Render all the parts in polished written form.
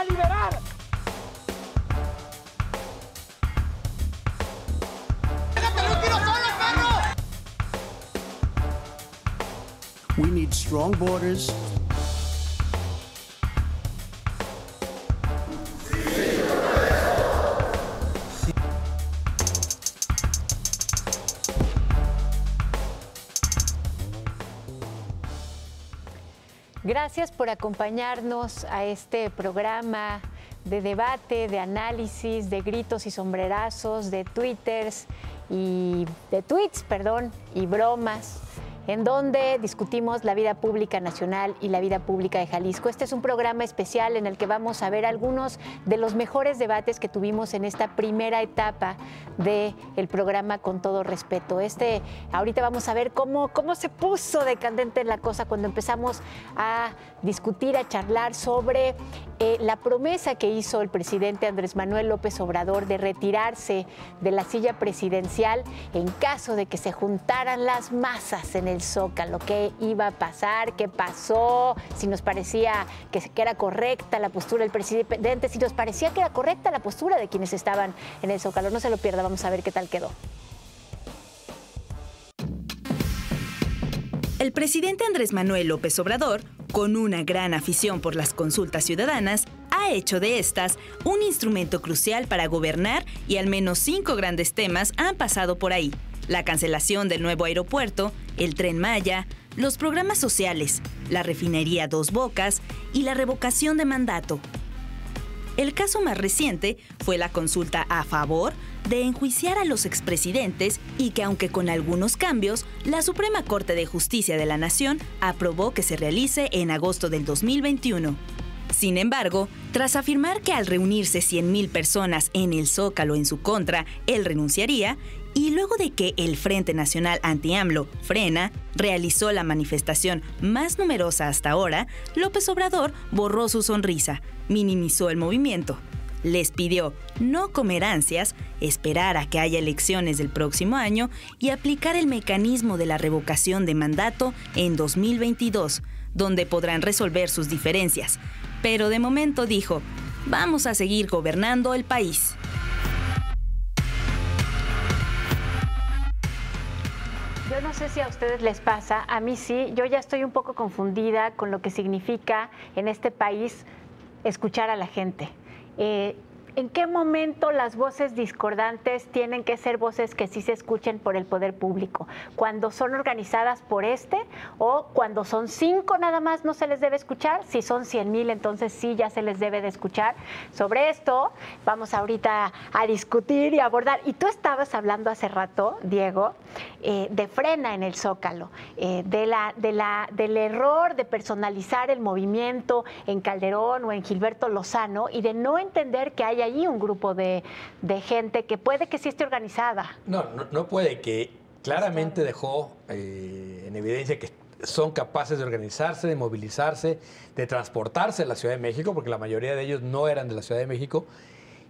a liberar. We need strong borders. Gracias por acompañarnos a este programa de debate, de análisis, de gritos y sombrerazos, de tweets y bromas, en donde discutimos la vida pública nacional y la vida pública de Jalisco. Este es un programa especial en el que vamos a ver algunos de los mejores debates que tuvimos en esta primera etapa del programa Con Todo Respeto. Ahorita vamos a ver cómo se puso de candente la cosa cuando empezamos a discutir, a charlar sobre la promesa que hizo el presidente Andrés Manuel López Obrador de retirarse de la silla presidencial en caso de que se juntaran las masas en el Zócalo. ¿Qué iba a pasar? ¿Qué pasó? Si nos parecía que era correcta la postura del presidente, si nos parecía que era correcta la postura de quienes estaban en el Zócalo. No se lo pierda, vamos a ver qué tal quedó. El presidente Andrés Manuel López Obrador, con una gran afición por las consultas ciudadanas, ha hecho de estas un instrumento crucial para gobernar y al menos 5 grandes temas han pasado por ahí: la cancelación del nuevo aeropuerto, el Tren Maya, los programas sociales, la refinería Dos Bocas y la revocación de mandato. El caso más reciente fue la consulta a favor de enjuiciar a los expresidentes y que, aunque con algunos cambios, la Suprema Corte de Justicia de la Nación aprobó que se realice en agosto del 2021. Sin embargo, tras afirmar que al reunirse 100,000 personas en el Zócalo en su contra, él renunciaría, y luego de que el Frente Nacional Anti-AMLO, Frena, realizó la manifestación más numerosa hasta ahora, López Obrador borró su sonrisa, minimizó el movimiento. Les pidió no comer ansias, esperar a que haya elecciones del próximo año y aplicar el mecanismo de la revocación de mandato en 2022, donde podrán resolver sus diferencias. Pero de momento dijo, vamos a seguir gobernando el país. Yo no sé si a ustedes les pasa, a mí sí, yo ya estoy un poco confundida con lo que significa en este país escuchar a la gente. ¿En qué momento las voces discordantes tienen que ser voces que sí se escuchen por el poder público? ¿Cuando son organizadas por o cuando son 5 nada más no se les debe escuchar? Si son 100,000, entonces sí ya se les debe de escuchar. Sobre esto vamos ahorita a discutir y abordar. Y tú estabas hablando hace rato, Diego, de Frena en el Zócalo, del error de personalizar el movimiento en Calderón o en Gilberto Lozano y de no entender que hay allí un grupo de gente que puede que sí esté organizada. No puede, que claramente dejó en evidencia que son capaces de organizarse, de movilizarse, de transportarse a la Ciudad de México, porque la mayoría de ellos no eran de la Ciudad de México.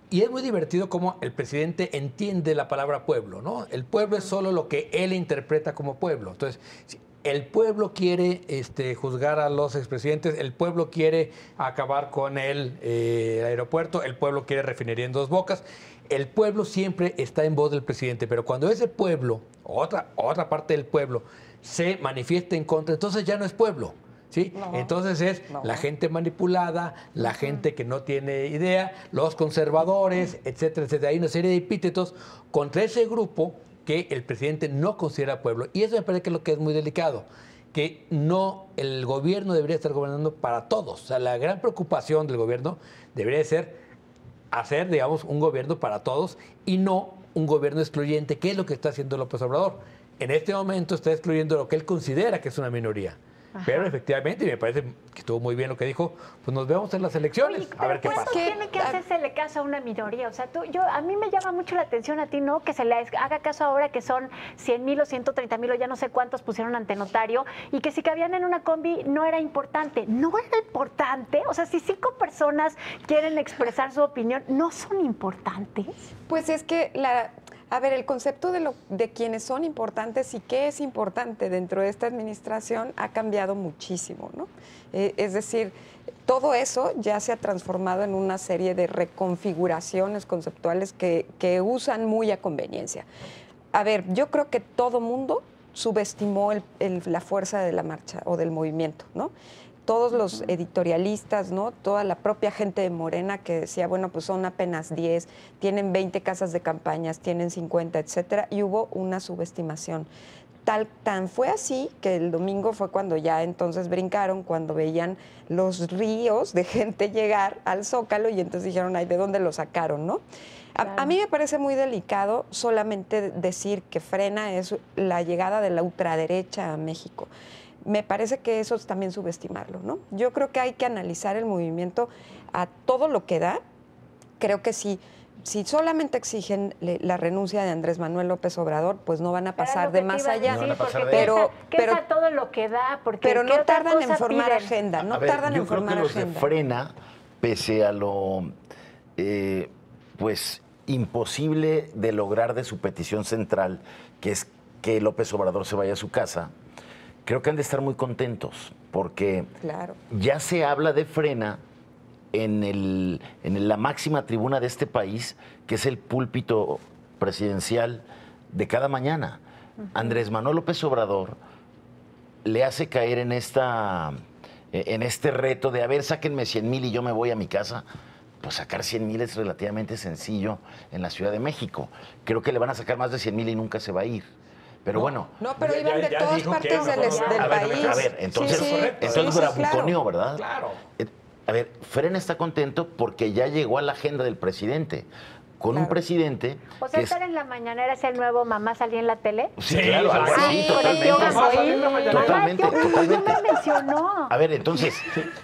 Y es muy divertido cómo el presidente entiende la palabra pueblo, ¿no? El pueblo es solo lo que él interpreta como pueblo. Entonces, el pueblo quiere juzgar a los expresidentes, el pueblo quiere acabar con el aeropuerto, el pueblo quiere refinería en Dos Bocas. El pueblo siempre está en voz del presidente, pero cuando ese pueblo, otra parte del pueblo, se manifiesta en contra, entonces ya no es pueblo, ¿sí? Entonces es la gente manipulada, la gente que no tiene idea, los conservadores, etcétera, etcétera. Hay una serie de epítetos contra ese grupo que el presidente no considera pueblo. Y eso me parece que es lo que es muy delicado, que el gobierno debería estar gobernando para todos. O sea, la gran preocupación del gobierno debería ser hacer, digamos, un gobierno para todos y no un gobierno excluyente, que es lo que está haciendo López Obrador. En este momento está excluyendo lo que él considera que es una minoría. Ajá. Pero efectivamente, y me parece que estuvo muy bien lo que dijo, pues nos vemos en las elecciones. Oye, a ver qué pasa. Tiene que hacerle caso a una minoría. O sea, a mí me llama mucho la atención a ti, ¿no? Que se le haga caso ahora que son 100,000 o 130,000 o ya no sé cuántos pusieron ante notario y que si cabían en una combi no era importante. ¿No era importante? O sea, si 5 personas quieren expresar su opinión, ¿no son importantes? Pues es que A ver, el concepto de quienes son importantes y qué es importante dentro de esta administración ha cambiado muchísimo, ¿no? Es decir, todo eso ya se ha transformado en una serie de reconfiguraciones conceptuales que usan muy a conveniencia. A ver, yo creo que todo mundo subestimó la fuerza de la marcha o del movimiento, ¿no? Todos los editorialistas, ¿no? Toda la propia gente de Morena que decía, bueno, pues son apenas 10, tienen 20 casas de campañas, tienen 50, etcétera, y hubo una subestimación. Tan fue así que el domingo fue cuando ya entonces brincaron, cuando veían los ríos de gente llegar al Zócalo y entonces dijeron, ay, ¿de dónde lo sacaron, no? Claro. A mí me parece muy delicado solamente decir que frena es la llegada de la ultraderecha a México. Me parece que eso es también subestimarlo, ¿no? Yo creo que hay que analizar el movimiento a todo lo que da. Creo que si solamente exigen la renuncia de Andrés Manuel López Obrador, pues no van a pasar de más allá. Pero todo lo que da, pero no tardan en formar agenda, no tardan en formar agenda. Yo creo que los de Frena, pese a lo pues imposible de lograr de su petición central, que es que López Obrador se vaya a su casa, creo que han de estar muy contentos, porque ya se habla de Frena en la máxima tribuna de este país, que es el púlpito presidencial de cada mañana. Andrés Manuel López Obrador le hace caer en este reto de, a ver, sáquenme 100,000 y yo me voy a mi casa. Pues sacar 100,000 es relativamente sencillo en la Ciudad de México. Creo que le van a sacar más de 100,000 y nunca se va a ir. Pero bueno. No, pero iban de todas partes del país. A ver, entonces bravuconeó, ¿verdad? Claro. A ver, Frena está contento porque ya llegó a la agenda del presidente. Con un presidente... O sea, estar en la mañanera es el nuevo mamá salí en la tele. Sí, claro, algo así, totalmente. No me mencionó. A ver, entonces,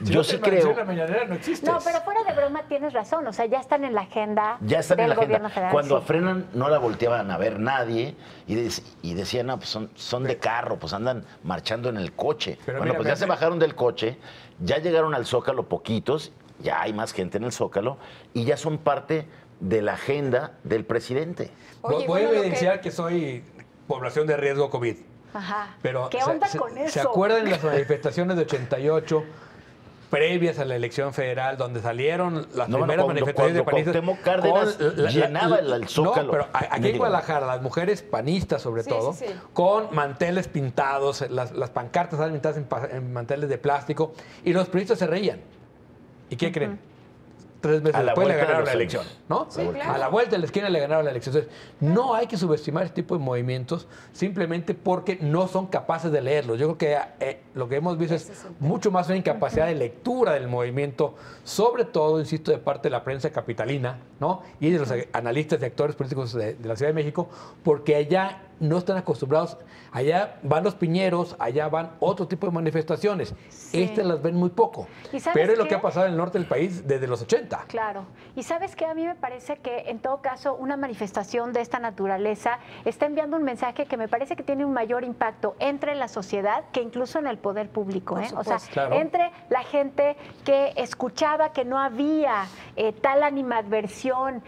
yo sí creo... La mañanera no existe. No, pero fuera de broma tienes razón. O sea, ya están en la agenda del gobierno federal. Cuando a Frena no la volteaban a ver nadie y decían, no, pues son de carro, pues andan marchando en el coche. Pero bueno, pues ya se bajaron del coche, ya llegaron al Zócalo poquitos, ya hay más gente en el Zócalo y ya son parte de la agenda del presidente. Oye, voy a evidenciar que soy población de riesgo COVID. Ajá. Pero ¿qué onda con eso? ¿Se acuerdan de las manifestaciones de 88 previas a la elección federal, donde salieron las primeras manifestaciones de panistas? Cuauhtémoc Cárdenas llenaba el Zócalo. No, pero aquí en Guadalajara, las mujeres panistas sobre todo, con manteles pintados, las pancartas estaban pintadas en manteles de plástico, y los periodistas se reían. ¿Y qué creen? 3 meses después le ganaron la elección, ¿no? Sí, claro. A la vuelta de la esquina le ganaron la elección. Entonces, no hay que subestimar este tipo de movimientos simplemente porque no son capaces de leerlos. Yo creo que lo que hemos visto es mucho más una incapacidad de lectura del movimiento, sobre todo, insisto, de parte de la prensa capitalina, ¿no? Y de los analistas de actores políticos de la Ciudad de México, porque allá no están acostumbrados. Allá van los piñeros, allá van otro tipo de manifestaciones. Estas las ven muy poco. Pero es lo que ha pasado en el norte del país desde los 80. Claro. Y ¿sabes qué? A mí me parece que, en todo caso, una manifestación de esta naturaleza está enviando un mensaje que me parece que tiene un mayor impacto entre la sociedad que incluso en el poder público. O sea, entre la gente que escuchaba que no había tal animadversión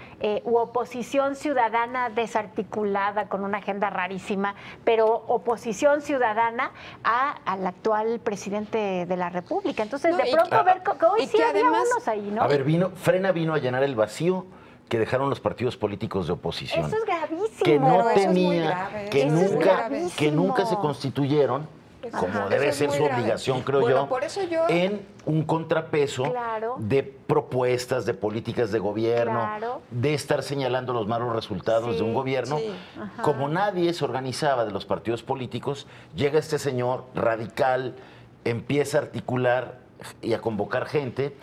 u oposición ciudadana desarticulada con una agenda rarísima, pero oposición ciudadana al actual presidente de la República. Entonces, de pronto ver que hoy sí había unos ahí, ¿no? A ver, Frena vino a llenar el vacío que dejaron los partidos políticos de oposición. Eso es gravísimo. Que no tenía, que nunca se constituyeron, como debe ser su obligación, creo yo, en un contrapeso de propuestas, de políticas de gobierno, de estar señalando los malos resultados de un gobierno. Como nadie se organizaba de los partidos políticos, llega este señor radical, empieza a articular y a convocar gente,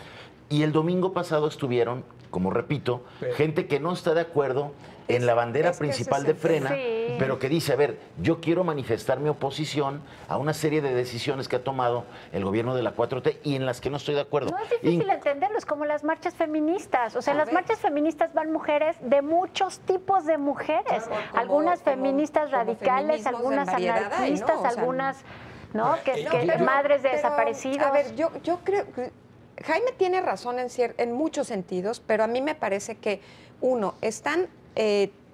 y el domingo pasado estuvieron, como repito, gente que no está de acuerdo en la bandera principal de Frena, pero que dice, a ver, yo quiero manifestar mi oposición a una serie de decisiones que ha tomado el gobierno de la 4T y en las que no estoy de acuerdo. No es difícil entenderlo, es como las marchas feministas. O sea, en las marchas feministas van mujeres de muchos tipos de mujeres. Algunas feministas radicales, algunas anarquistas, algunas, ¿no? Que madres de desaparecidos. A ver, yo creo que Jaime tiene razón en muchos sentidos, pero a mí me parece que, uno, están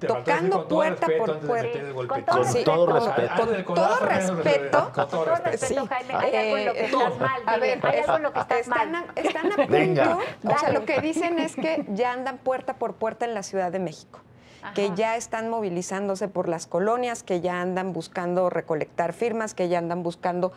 tocando puerta por puerta. Con todo respeto. Con todo respeto. Jaime, hay algo en lo que estás mal. A ver, hay algo en lo que estás mal. Están a punto. O sea, lo que dicen es que ya andan puerta por puerta en la Ciudad de México. Que ya están movilizándose por las colonias, que ya andan buscando recolectar firmas, que ya andan buscando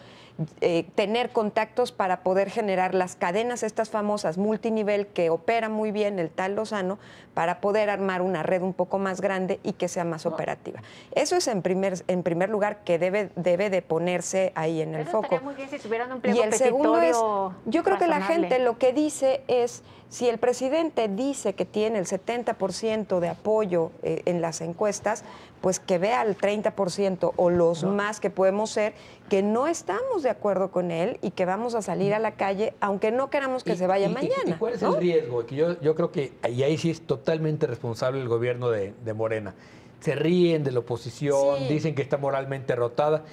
tener contactos para poder generar las cadenas estas famosas multinivel que operan muy bien el tal Lozano, para poder armar una red un poco más grande y que sea más operativa. Eso es en primer lugar que debe de ponerse ahí en el foco. Estaría muy bien si tuvieran un pliego y el segundo es, yo creo razonable. Que la gente lo que dice es, si el presidente dice que tiene el 70% de apoyo en las encuestas, pues que vea el 30% o los más que podemos ser, que no estamos de acuerdo con él y que vamos a salir a la calle, aunque no queramos que se vaya mañana. ¿Y cuál es el riesgo? Que yo creo que ahí sí es totalmente responsable el gobierno de Morena. Se ríen de la oposición, dicen que está moralmente derrotada.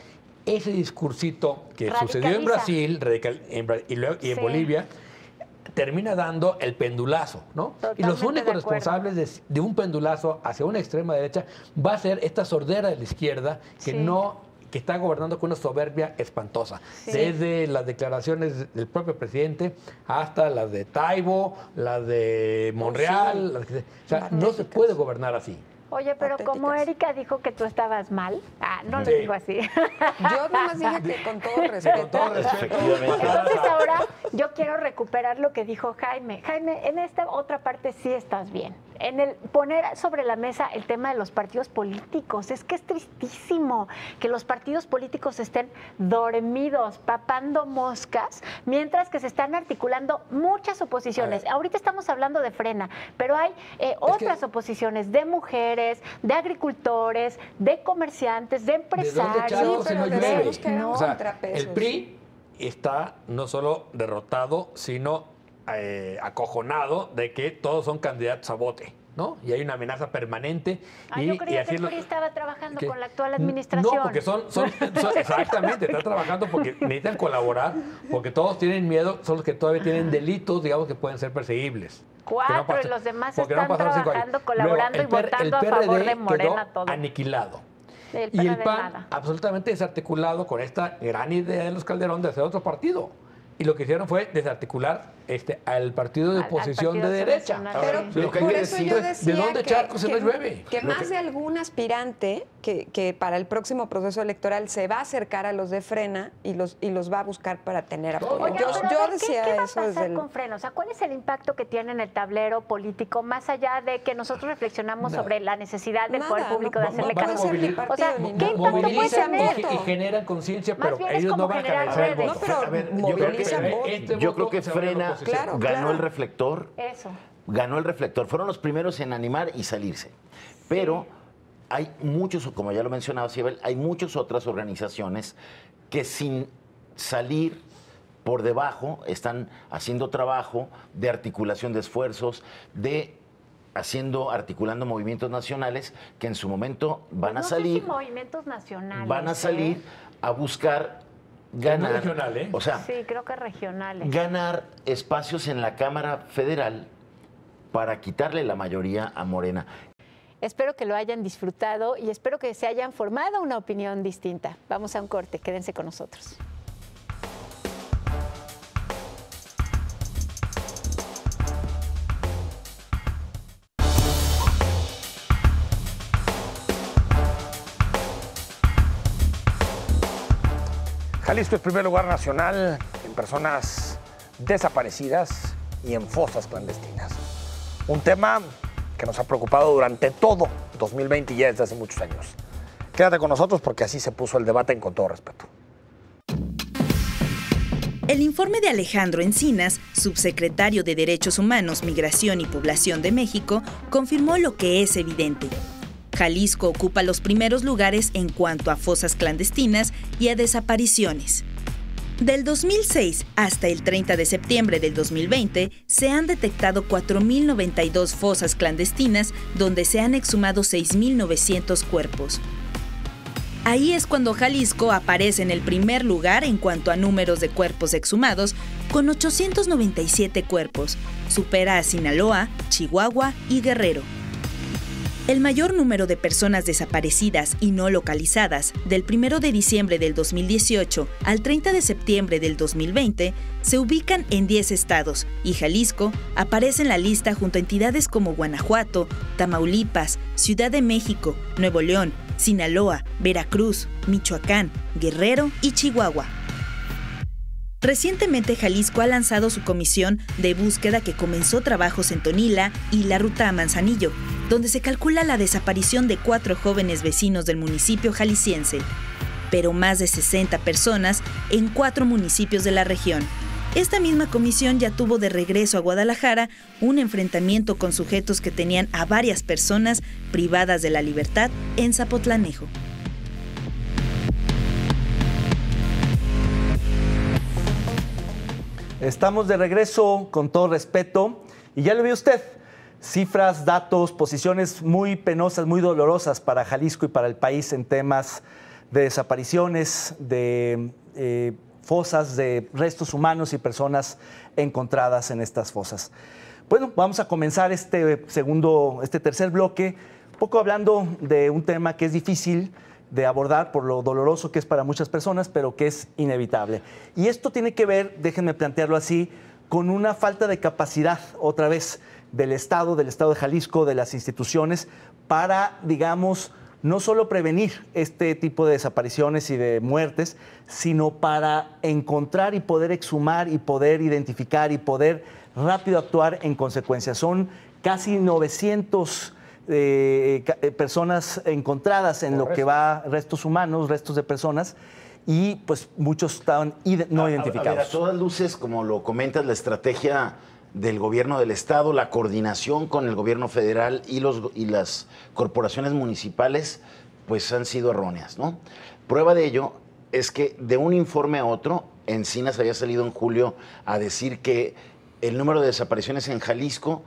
Ese discursito que sucedió en Brasil y en Bolivia, termina dando el pendulazo, ¿no? Totalmente y los únicos responsables de un pendulazo hacia una extrema derecha va a ser esta sordera de la izquierda que está gobernando con una soberbia espantosa. Desde las declaraciones del propio presidente hasta las de Taibo, las de Monreal. O sea, no se puede gobernar así. Oye, pero como Erika dijo que tú estabas mal, no lo digo así. Yo nomás dije que con todo respeto. Con todo respeto. Entonces ahora yo quiero recuperar lo que dijo Jaime. Jaime, en esta otra parte sí estás bien. En el poner sobre la mesa el tema de los partidos políticos. Es que es tristísimo que los partidos políticos estén dormidos, papando moscas, mientras que se están articulando muchas oposiciones. Ahorita estamos hablando de Frena, pero hay otras oposiciones de mujeres, de agricultores, de comerciantes, de empresarios. El PRI está no solo derrotado, sino acojonado de que todos son candidatos a bote, ¿no? Y hay una amenaza permanente. Yo creía que el PRI estaba trabajando con la actual administración. No, porque son exactamente, están trabajando porque necesitan colaborar, porque todos tienen miedo, son los que todavía tienen delitos, digamos, que pueden ser perseguibles. 4 y los demás están trabajando, colaborando y votando a favor de Morena todo. Aniquilado. Y el PAN absolutamente desarticulado con esta gran idea de los Calderón de hacer otro partido. Y lo que hicieron fue desarticular al partido de oposición de derecha. Pero por eso yo decía ¿de dónde charco se nos llueve? Que más de algún aspirante que para el próximo proceso electoral se va a acercar a los de Frena y los va a buscar para tener apoyo. Oye, yo decía ¿qué va a pasar con Frena? O sea, ¿cuál es el impacto que tiene en el tablero político, más allá de que nosotros reflexionamos sobre la necesidad del poder público de hacerle caso? O sea, ¿qué impacto puede tener? Y generan conciencia, pero ellos no van a canalizar el voto. Yo creo que Frena ganó el reflector. Eso. Ganó el reflector. Fueron los primeros en animar y salirse. Pero hay muchos, como ya lo mencionaba Sibel, hay muchas otras organizaciones que sin salir por debajo están haciendo trabajo de articulación de esfuerzos, articulando movimientos nacionales que en su momento van a salir. No sé si movimientos nacionales. Van a salir a buscar ganar, regional, o sea, sí, creo que regionales. Ganar espacios en la Cámara Federal para quitarle la mayoría a Morena. Espero que lo hayan disfrutado y espero que se hayan formado una opinión distinta. Vamos a un corte, quédense con nosotros. Jalisco es primer lugar nacional en personas desaparecidas y en fosas clandestinas. Un tema que nos ha preocupado durante todo 2020 y ya desde hace muchos años. Quédate con nosotros porque así se puso el debate en Con Todo Respeto. El informe de Alejandro Encinas, subsecretario de Derechos Humanos, Migración y Población de México, confirmó lo que es evidente. Jalisco ocupa los primeros lugares en cuanto a fosas clandestinas y a desapariciones. Del 2006 hasta el 30 de septiembre del 2020, se han detectado 4.092 fosas clandestinas donde se han exhumado 6.900 cuerpos. Ahí es cuando Jalisco aparece en el primer lugar en cuanto a números de cuerpos exhumados, con 897 cuerpos. Supera a Sinaloa, Chihuahua y Guerrero. El mayor número de personas desaparecidas y no localizadas del 1 de diciembre del 2018 al 30 de septiembre del 2020 se ubican en 10 estados y Jalisco aparece en la lista junto a entidades como Guanajuato, Tamaulipas, Ciudad de México, Nuevo León, Sinaloa, Veracruz, Michoacán, Guerrero y Chihuahua. Recientemente Jalisco ha lanzado su comisión de búsqueda que comenzó trabajos en Tonila y la ruta a Manzanillo, donde se calcula la desaparición de 4 jóvenes vecinos del municipio jalisciense, pero más de 60 personas en 4 municipios de la región. Esta misma comisión ya tuvo de regreso a Guadalajara un enfrentamiento con sujetos que tenían a varias personas privadas de la libertad en Zapotlanejo. Estamos de regreso con todo respeto y ya lo vio usted. Cifras, datos, posiciones muy penosas, muy dolorosas para Jalisco y para el país en temas de desapariciones, de fosas, de restos humanos y personas encontradas en estas fosas. Bueno, vamos a comenzar este tercer bloque, un poco hablando de un tema que es difícil de abordar por lo doloroso que es para muchas personas, pero que es inevitable. Y esto tiene que ver, déjenme plantearlo así, con una falta de capacidad, otra vez, del Estado de Jalisco, de las instituciones, para, digamos, no solo prevenir este tipo de desapariciones y de muertes, sino para encontrar y poder exhumar y poder identificar y poder rápido actuar en consecuencia. Son casi 900 personas encontradas en lo que va, restos humanos, restos de personas, y pues muchos estaban no identificados. A todas luces, como lo comentas, la estrategia del gobierno del estado, la coordinación con el gobierno federal y las corporaciones municipales, pues han sido erróneas, ¿no? Prueba de ello es que de un informe a otro, Encinas había salido en julio a decir que el número de desapariciones en Jalisco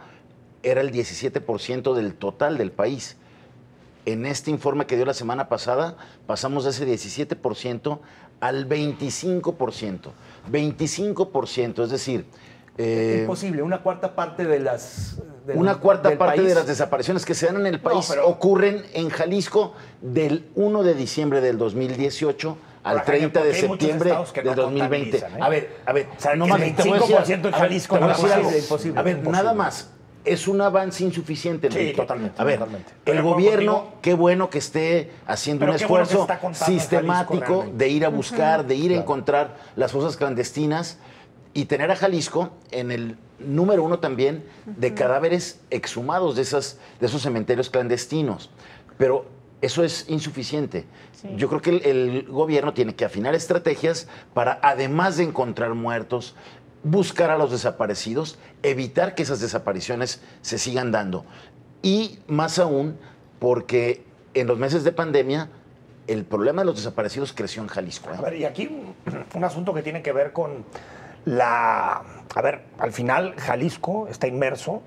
era el 17% del total del país. En este informe que dio la semana pasada, pasamos de ese 17% al 25%. 25%, es decir... imposible, una cuarta parte de las... Una cuarta parte de las desapariciones que se dan en el país ocurren en Jalisco del 1 de diciembre del 2018 al 30 de septiembre del 2020. A ver, o sea, no más, 25% en Jalisco no es imposible. A ver, nada más. Es un avance insuficiente. Sí, totalmente. A ver, totalmente. El gobierno, qué bueno que esté haciendo un esfuerzo sistemático de ir a buscar, de ir a encontrar las fosas clandestinas y tener a Jalisco en el número 1 también de cadáveres exhumados de esos cementerios clandestinos. Pero eso es insuficiente. Sí. Yo creo que el gobierno tiene que afinar estrategias para, además de encontrar muertos, buscar a los desaparecidos, evitar que esas desapariciones se sigan dando. Y más aún, porque en los meses de pandemia, el problema de los desaparecidos creció en Jalisco. A ver, y aquí un asunto que tiene que ver con la... A ver, al final Jalisco está inmerso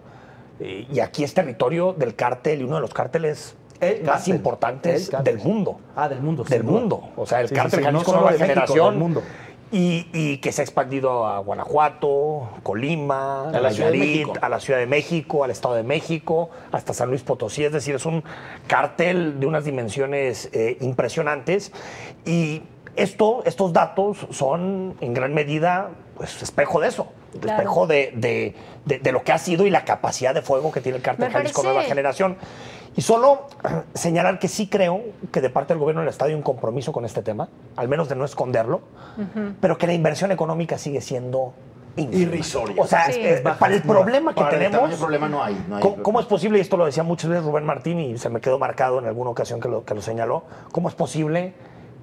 y aquí es territorio del cártel y uno de los cárteles más importantes del mundo. Del mundo. Del mundo. O sea, el cártel Jalisco Nueva Generación. Del mundo. Y que se ha expandido a Guanajuato, Colima, a la Ciudad de México, al Estado de México, hasta San Luis Potosí. Es decir, es un cártel de unas dimensiones impresionantes. Y estos datos son en gran medida pues, espejo de eso. Claro. Espejo de lo que ha sido y la capacidad de fuego que tiene el cártel Jalisco Nueva Generación. Y solo señalar que sí creo que de parte del gobierno del Estado hay un compromiso con este tema, al menos de no esconderlo, pero que la inversión económica sigue siendo irrisoria. O sea, para el problema que tenemos... El problema no hay. ¿Cómo es posible, y esto lo decía muchas veces Rubén Martín y se me quedó marcado en alguna ocasión que lo señaló, cómo es posible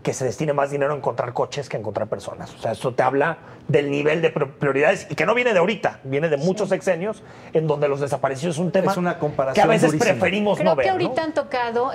que se destine más dinero a encontrar coches que a encontrar personas? O sea, eso te habla del nivel de prioridades y que no viene de ahorita, viene de muchos sexenios en donde los desaparecidos es un tema es una comparación que a veces durísima. Preferimos Creo no ver. Creo que ahorita han tocado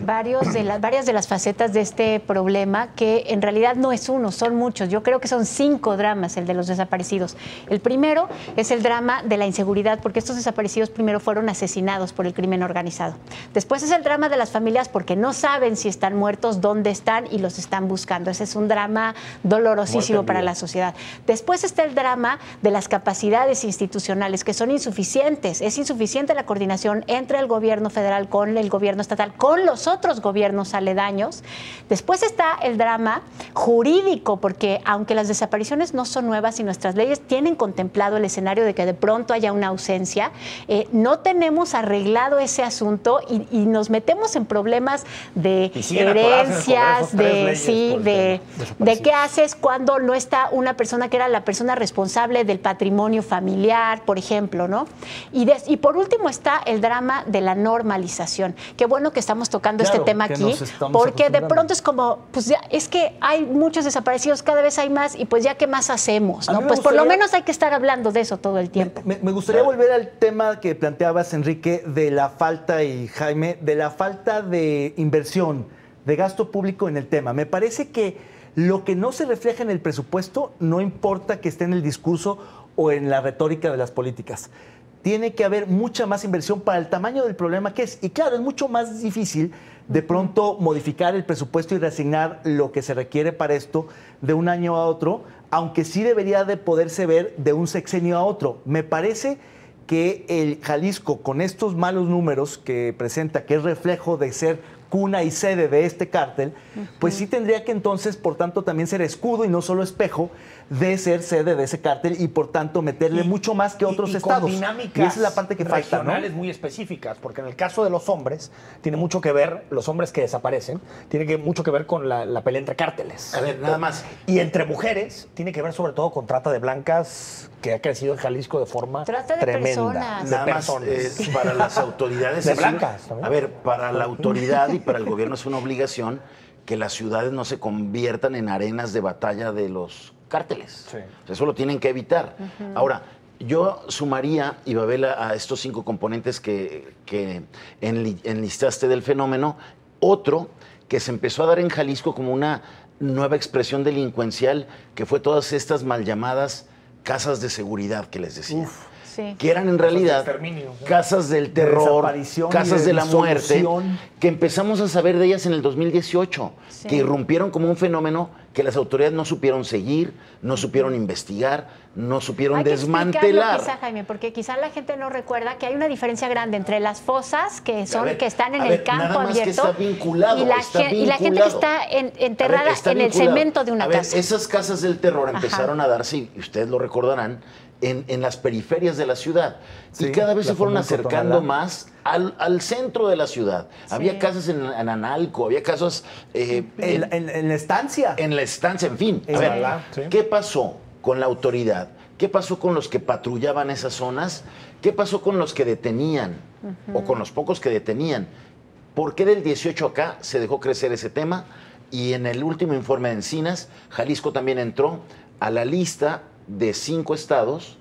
varias de las facetas de este problema, que en realidad no es uno, son muchos. Yo creo que son 5 dramas el de los desaparecidos. El primero es el drama de la inseguridad, porque estos desaparecidos primero fueron asesinados por el crimen organizado. Después es el drama de las familias porque no saben si están muertos, dónde están y y los están buscando. Ese es un drama dolorosísimo para la sociedad. Después está el drama de las capacidades institucionales, que son insuficientes. Es insuficiente la coordinación entre el gobierno federal con el gobierno estatal, con los otros gobiernos aledaños. Después está el drama jurídico, porque aunque las desapariciones no son nuevas y nuestras leyes tienen contemplado el escenario de que de pronto haya una ausencia, no tenemos arreglado ese asunto y nos metemos en problemas de herencias, de qué haces cuando no está una persona que era la persona responsable del patrimonio familiar, por ejemplo, ¿no? Y por último está el drama de la normalización. Qué bueno que estamos tocando este tema aquí, porque de pronto es como, pues ya, es que hay muchos desaparecidos, cada vez hay más, y pues ya qué más hacemos, ¿no? Pues por lo menos hay que estar hablando de eso todo el tiempo. Me gustaría volver al tema que planteabas, Enrique, de la falta, y Jaime, de la falta de inversión, de gasto público en el tema. Me parece que lo que no se refleja en el presupuesto no importa que esté en el discurso o en la retórica de las políticas. Tiene que haber mucha más inversión para el tamaño del problema que es. Y claro, es mucho más difícil de pronto modificar el presupuesto y reasignar lo que se requiere para esto de un año a otro, aunque sí debería de poderse ver de un sexenio a otro. Me parece que el Jalisco, con estos malos números que presenta, que es reflejo de ser cuna y sede de este cártel, pues sí tendría que entonces, por tanto, también ser escudo y no solo espejo de ser sede de ese cártel y, por tanto, meterle mucho más que otros estados. Con dinámicas y esa es la parte que falta, ¿no? Regionales muy específicas, porque en el caso de los hombres, tiene mucho que ver, los hombres que desaparecen, tiene mucho que ver con la pelea entre cárteles. A ver, nada más. Y entre mujeres, tiene que ver sobre todo con trata de blancas, que ha crecido en Jalisco de forma tremenda. Nada más, para las autoridades. De blancas también. A ver, para la autoridad y para el gobierno es una obligación que las ciudades no se conviertan en arenas de batalla de los cárteles. Sí. O sea, eso lo tienen que evitar. Ahora, yo sumaría, Ibabela, a estos 5 componentes que enlistaste del fenómeno, otro que se empezó a dar en Jalisco como una nueva expresión delincuencial, que fue todas estas mal llamadas casas de seguridad que les decía. Que eran en realidad casas del terror, casas de la muerte, que empezamos a saber de ellas en el 2018, que irrumpieron como un fenómeno que las autoridades no supieron seguir, no supieron investigar, no supieron desmantelar. Quizá, Jaime, porque quizá la gente no recuerda que hay una diferencia grande entre las fosas que están en el campo abierto y la gente que está enterrada en el cemento de una casa. Esas casas del terror empezaron a darse, y ustedes lo recordarán, en las periferias de la ciudad. Sí, y cada vez se fueron acercando más al centro de la ciudad. Sí. Había casas en Analco, había casas... en la estancia. En la estancia, en fin. A ver, ¿qué pasó con la autoridad? ¿Qué pasó con los que patrullaban esas zonas? ¿Qué pasó con los que detenían? O con los pocos que detenían. ¿Por qué del 18 acá se dejó crecer ese tema? Y en el último informe de Encinas, Jalisco también entró a la lista de 5 estados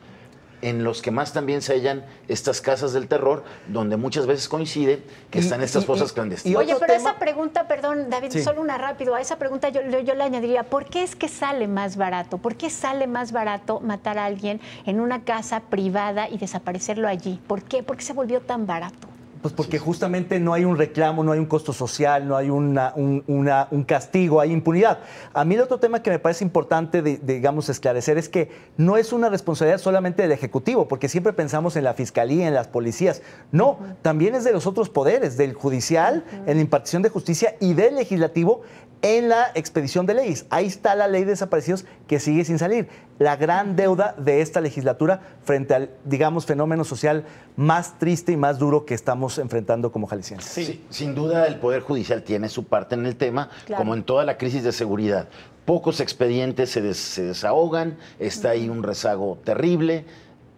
en los que más también se hallan estas casas del terror, donde muchas veces coincide que están estas fosas clandestinas. Oye, pero esa pregunta, perdón, David, solo una rápido, a esa pregunta yo le añadiría, ¿por qué es que sale más barato? ¿Por qué sale más barato matar a alguien en una casa privada y desaparecerlo allí? ¿Por qué? ¿Por qué se volvió tan barato? Pues porque justamente no hay un reclamo, no hay un costo social, no hay un castigo, hay impunidad. A mí el otro tema que me parece importante, digamos, esclarecer es que no es una responsabilidad solamente del Ejecutivo, porque siempre pensamos en la Fiscalía, en las policías. No, también es de los otros poderes, del Judicial, en la impartición de justicia y del Legislativo, en la expedición de leyes. Ahí está la ley de desaparecidos que sigue sin salir. La gran deuda de esta legislatura frente al, digamos, fenómeno social más triste y más duro que estamos enfrentando como jaliscienses. Sí, sin duda el Poder Judicial tiene su parte en el tema, como en toda la crisis de seguridad. Pocos expedientes se desahogan, está ahí un rezago terrible.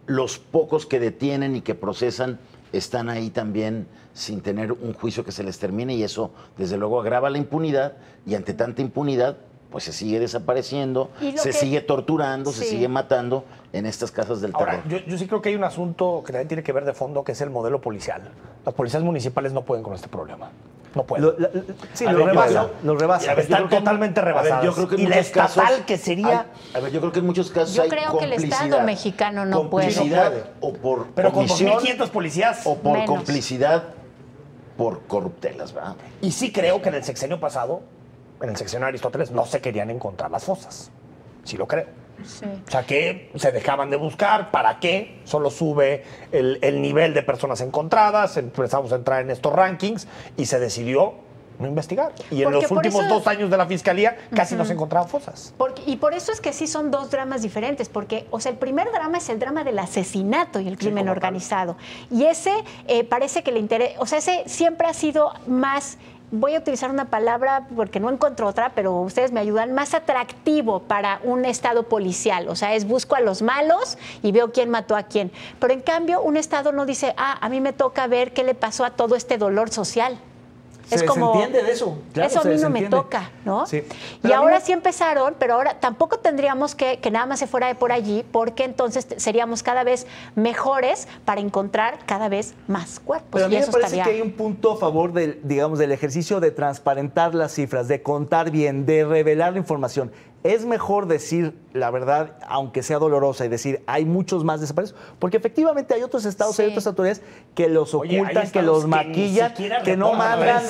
Los pocos que detienen y que procesan están ahí también sin tener un juicio que se les termine, y eso desde luego agrava la impunidad, y ante tanta impunidad pues se sigue desapareciendo, se sigue torturando, se sigue matando en estas casas del terror. Ahora, yo sí creo que hay un asunto que también tiene que ver de fondo, que es el modelo policial. Las policías municipales no pueden con este problema. No pueden. Lo rebasan. Están totalmente rebasadas. Yo creo que en y la estatal casos, que sería... yo creo que en muchos casos hay complicidad. Yo creo que el Estado mexicano no puede. O por pero comisión, con 2.500 policías. O por complicidad por corruptelas, ¿verdad? Y sí creo que en el sexenio pasado en el sexenio de Aristóteles, no se querían encontrar las fosas. Sí lo creo. Sí. O sea, que se dejaban de buscar. ¿Para qué? Solo sube el nivel de personas encontradas, empezamos a entrar en estos rankings y se decidió no investigar. Y en los últimos 2 años de la Fiscalía casi no se encontraban fosas. Y por eso es que sí son 2 dramas diferentes, porque, o sea, el primer drama es el drama del asesinato y el crimen organizado. Y ese parece que le interesa, o sea, ese siempre ha sido más... Voy a utilizar una palabra porque no encuentro otra, pero ustedes me ayudan, más atractivo para un estado policial. O sea, busco a los malos y veo quién mató a quién. Pero en cambio, un estado no dice, a mí me toca ver qué le pasó a todo este dolor social. Es como, se entiende de eso. Claro, eso a mí no me toca, ¿no? Sí. Y ahora sí empezaron, pero ahora tampoco tendríamos que nada más se fuera de por allí, porque entonces seríamos cada vez mejores para encontrar cada vez más cuerpos. Pero a mí me parece que hay un punto a favor del ejercicio de transparentar las cifras, de contar bien, de revelar la información. Es mejor decir la verdad, aunque sea dolorosa, y decir hay muchos más desaparecidos, porque efectivamente hay otros estados, hay otras autoridades que los ocultan, que los maquillan, que no mandan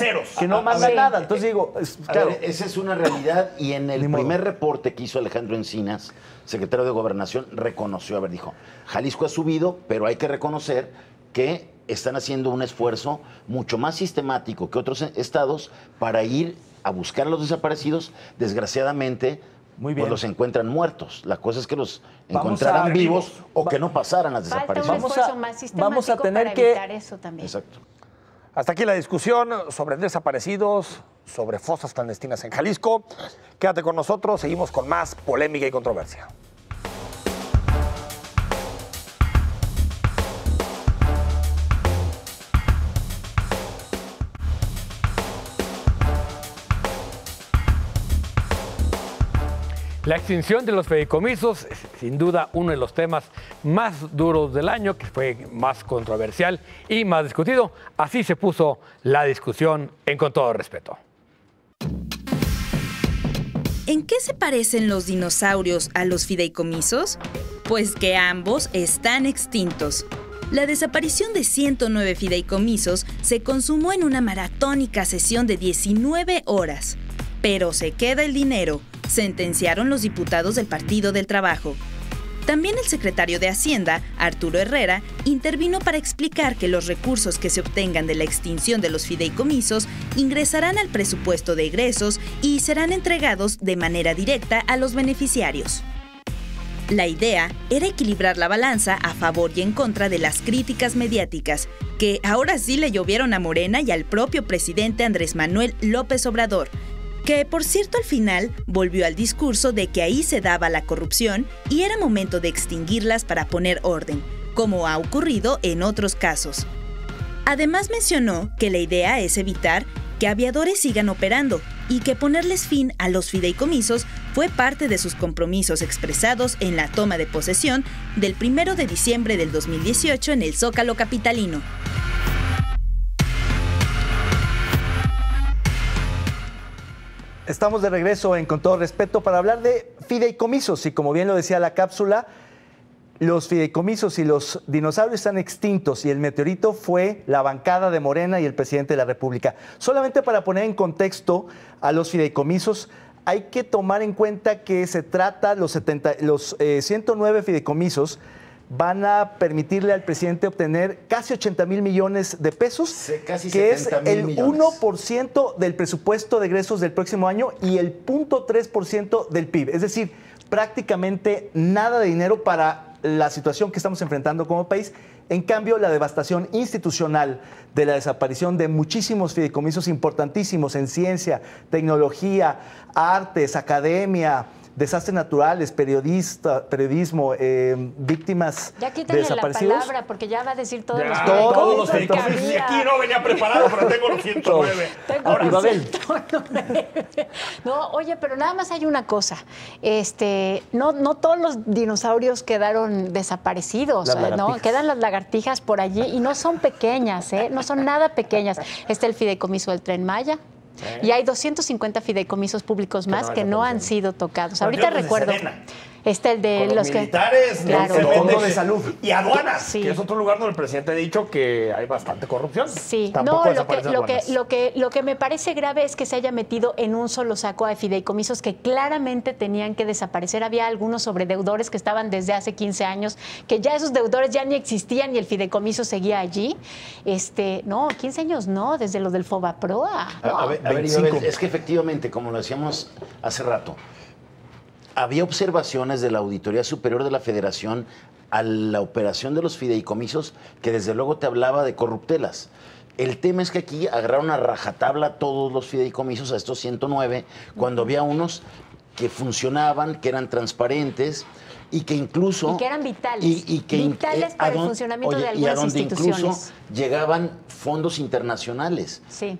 nada. Entonces digo, claro, esa es una realidad, y en el primer reporte que hizo Alejandro Encinas, secretario de Gobernación, reconoció, dijo, Jalisco ha subido, pero hay que reconocer que están haciendo un esfuerzo mucho más sistemático que otros estados para ir a buscar a los desaparecidos. Desgraciadamente, pues los encuentran muertos. La cosa es que los encontraran vivos o que no pasaran las desapariciones. Vamos a tener que evitar eso también. Exacto. Hasta aquí la discusión sobre desaparecidos, sobre fosas clandestinas en Jalisco. Quédate con nosotros, seguimos con más polémica y controversia. La extinción de los fideicomisos es sin duda uno de los temas más duros del año, que fue más controversial y más discutido. Así se puso la discusión en Con Todo Respeto. ¿En qué se parecen los dinosaurios a los fideicomisos? Pues que ambos están extintos. La desaparición de 109 fideicomisos se consumó en una maratónica sesión de 19 horas. Pero se queda el dinero, sentenciaron los diputados del Partido del Trabajo. También el secretario de Hacienda, Arturo Herrera, intervino para explicar que los recursos que se obtengan de la extinción de los fideicomisos ingresarán al presupuesto de egresos y serán entregados de manera directa a los beneficiarios. La idea era equilibrar la balanza a favor y en contra de las críticas mediáticas, que ahora sí le llovieron a Morena y al propio presidente Andrés Manuel López Obrador, que por cierto al final volvió al discurso de que ahí se daba la corrupción y era momento de extinguirlas para poner orden, como ha ocurrido en otros casos. Además mencionó que la idea es evitar que aviadores sigan operando y que ponerles fin a los fideicomisos fue parte de sus compromisos expresados en la toma de posesión del 1 de diciembre del 2018 en el Zócalo capitalino. Estamos de regreso en Con Todo Respeto para hablar de fideicomisos y, como bien lo decía la cápsula, los fideicomisos y los dinosaurios están extintos y el meteorito fue la bancada de Morena y el presidente de la República. Solamente para poner en contexto a los fideicomisos, hay que tomar en cuenta que se trata, los 109 fideicomisos van a permitirle al presidente obtener casi 80,000 millones de pesos, sí, casi que es el millones. 1% del presupuesto de egresos del próximo año y el 0.3% del PIB. Es decir, prácticamente nada de dinero para la situación que estamos enfrentando como país. En cambio, la devastación institucional de la desaparición de muchísimos fideicomisos importantísimos en ciencia, tecnología, artes, academia, desastres naturales, periodismo, víctimas ya de desaparecidos. La palabra, porque ya va a decir todos los fideicomisos. Y aquí no venía preparado, pero tengo los 109. Tengo los 109. No, oye, pero nada más hay una cosa. No todos los dinosaurios quedaron desaparecidos, ¿no? Quedan las lagartijas por allí y no son pequeñas, no son nada pequeñas. Está el fideicomiso del Tren Maya. Y hay 250 fideicomisos públicos más que no han sido tocados. Ahorita recuerdo. Está el de con los militares, claro. El fondo de salud y aduanas, sí. que es otro lugar donde el presidente ha dicho que hay bastante corrupción. Sí, Tampoco no, desaparecen aduanas. lo que me parece grave es que se haya metido en un solo saco a fideicomisos que claramente tenían que desaparecer. Había algunos sobredeudores que estaban desde hace 15 años, que ya esos deudores ya ni existían y el fideicomiso seguía allí. No, 15 años no, desde lo del Fobaproa. No. A ver, Isabel, es que efectivamente, como lo decíamos hace rato, había observaciones de la Auditoría Superior de la Federación a la operación de los fideicomisos que desde luego te hablaba de corruptelas. El tema es que aquí agarraron a rajatabla todos los fideicomisos, a estos 109, cuando había unos que funcionaban, que eran transparentes y que incluso... Y que eran vitales. Vitales para el funcionamiento de algunas instituciones. Incluso llegaban fondos internacionales. Sí.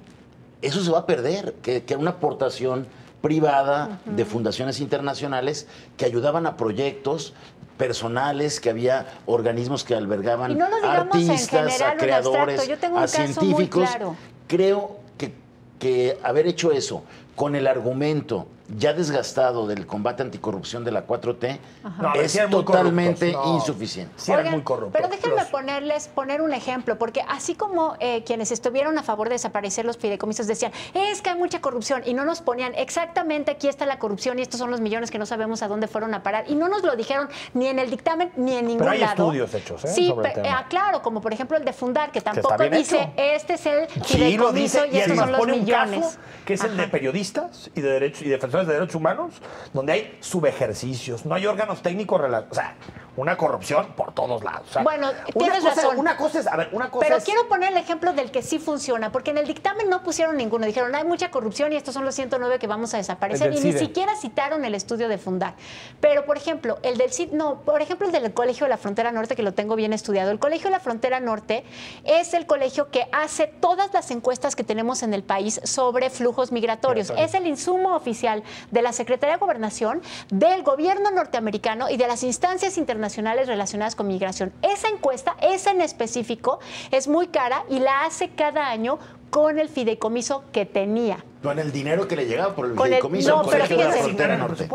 Eso se va a perder, que era una aportación privada de fundaciones internacionales que ayudaban a proyectos personales, que había organismos que albergaban artistas, a creadores, a científicos. Claro. Creo que haber hecho eso con el argumento ya desgastado del combate anticorrupción de la 4T es totalmente insuficiente. Sí, eran muy corruptos. Pero déjenme poner un ejemplo, porque así como quienes estuvieron a favor de desaparecer los fideicomisos decían, es que hay mucha corrupción, y no nos ponían exactamente aquí está la corrupción y estos son los millones que no sabemos a dónde fueron a parar, y no nos lo dijeron ni en el dictamen ni en ningún lado. Pero hay estudios hechos, sí, sobre el tema. Claro, como por ejemplo el de Fundar, que tampoco dice, hecho. Este es el fideicomiso y estos son los millones. Un caso que es el de periodistas y de derechos y defensores de derechos humanos, donde hay subejercicios, no hay órganos técnicos, o sea, una corrupción por todos lados. O sea, bueno, tienes razón. Una cosa es, pero quiero poner el ejemplo del que sí funciona, porque en el dictamen no pusieron ninguno. Dijeron, hay mucha corrupción y estos son los 109 que vamos a desaparecer. Y ni siquiera citaron el estudio de Fundar. Pero, por ejemplo, el del CID, no, por ejemplo, el del Colegio de la Frontera Norte, que lo tengo bien estudiado. El Colegio de la Frontera Norte es el colegio que hace todas las encuestas que tenemos en el país sobre flujos migratorios. Es el insumo oficial de la Secretaría de Gobernación, del gobierno norteamericano y de las instancias internacionales relacionadas con migración. Esa encuesta, esa en específico, es muy cara y la hace cada año con el fideicomiso que tenía. Con el dinero que le llegaba por el fideicomiso al Colegio de la Frontera Norte.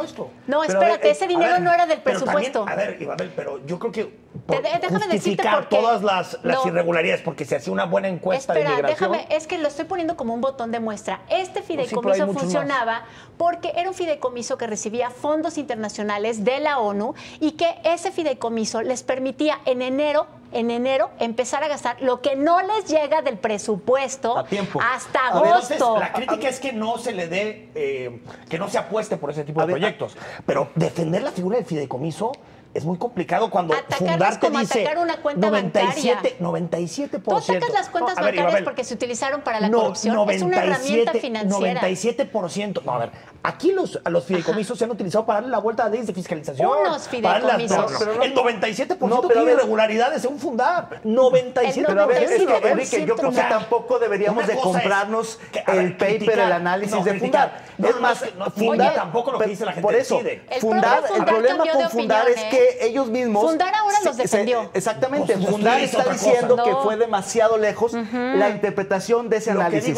No, espérate, ese dinero no era del presupuesto. También, Isabel, pero yo creo que justificar todas las irregularidades, porque se hacía una buena encuesta de migración. Es que lo estoy poniendo como un botón de muestra. Este fideicomiso funcionaba porque era un fideicomiso que recibía fondos internacionales de la ONU y que ese fideicomiso les permitía en enero empezar a gastar lo que no les llega del presupuesto hasta agosto. Entonces, la crítica es que no se le dé, que no se apueste por ese tipo de proyectos. Pero defender la figura del fideicomiso es muy complicado cuando Fundar te dice atacar una cuenta 97%. Tú atacas las cuentas bancarias porque se utilizaron para la corrupción. Es una herramienta financiera. 97%. No, a ver, aquí los fideicomisos se han utilizado para darle la vuelta a leyes de fiscalización. Unos fideicomisos. El 97% tiene irregularidades según Fundar. 97%. Pero a ver, Enrique, yo creo que tampoco deberíamos de comprarnos el paper, el análisis de Fundar. Es más, Fundar tampoco lo que dice la gente. Por eso, el problema con Fundar es que ellos mismos... Fundar ahora los defendió. Exactamente. Fundar está diciendo que fue demasiado lejos la interpretación de ese análisis.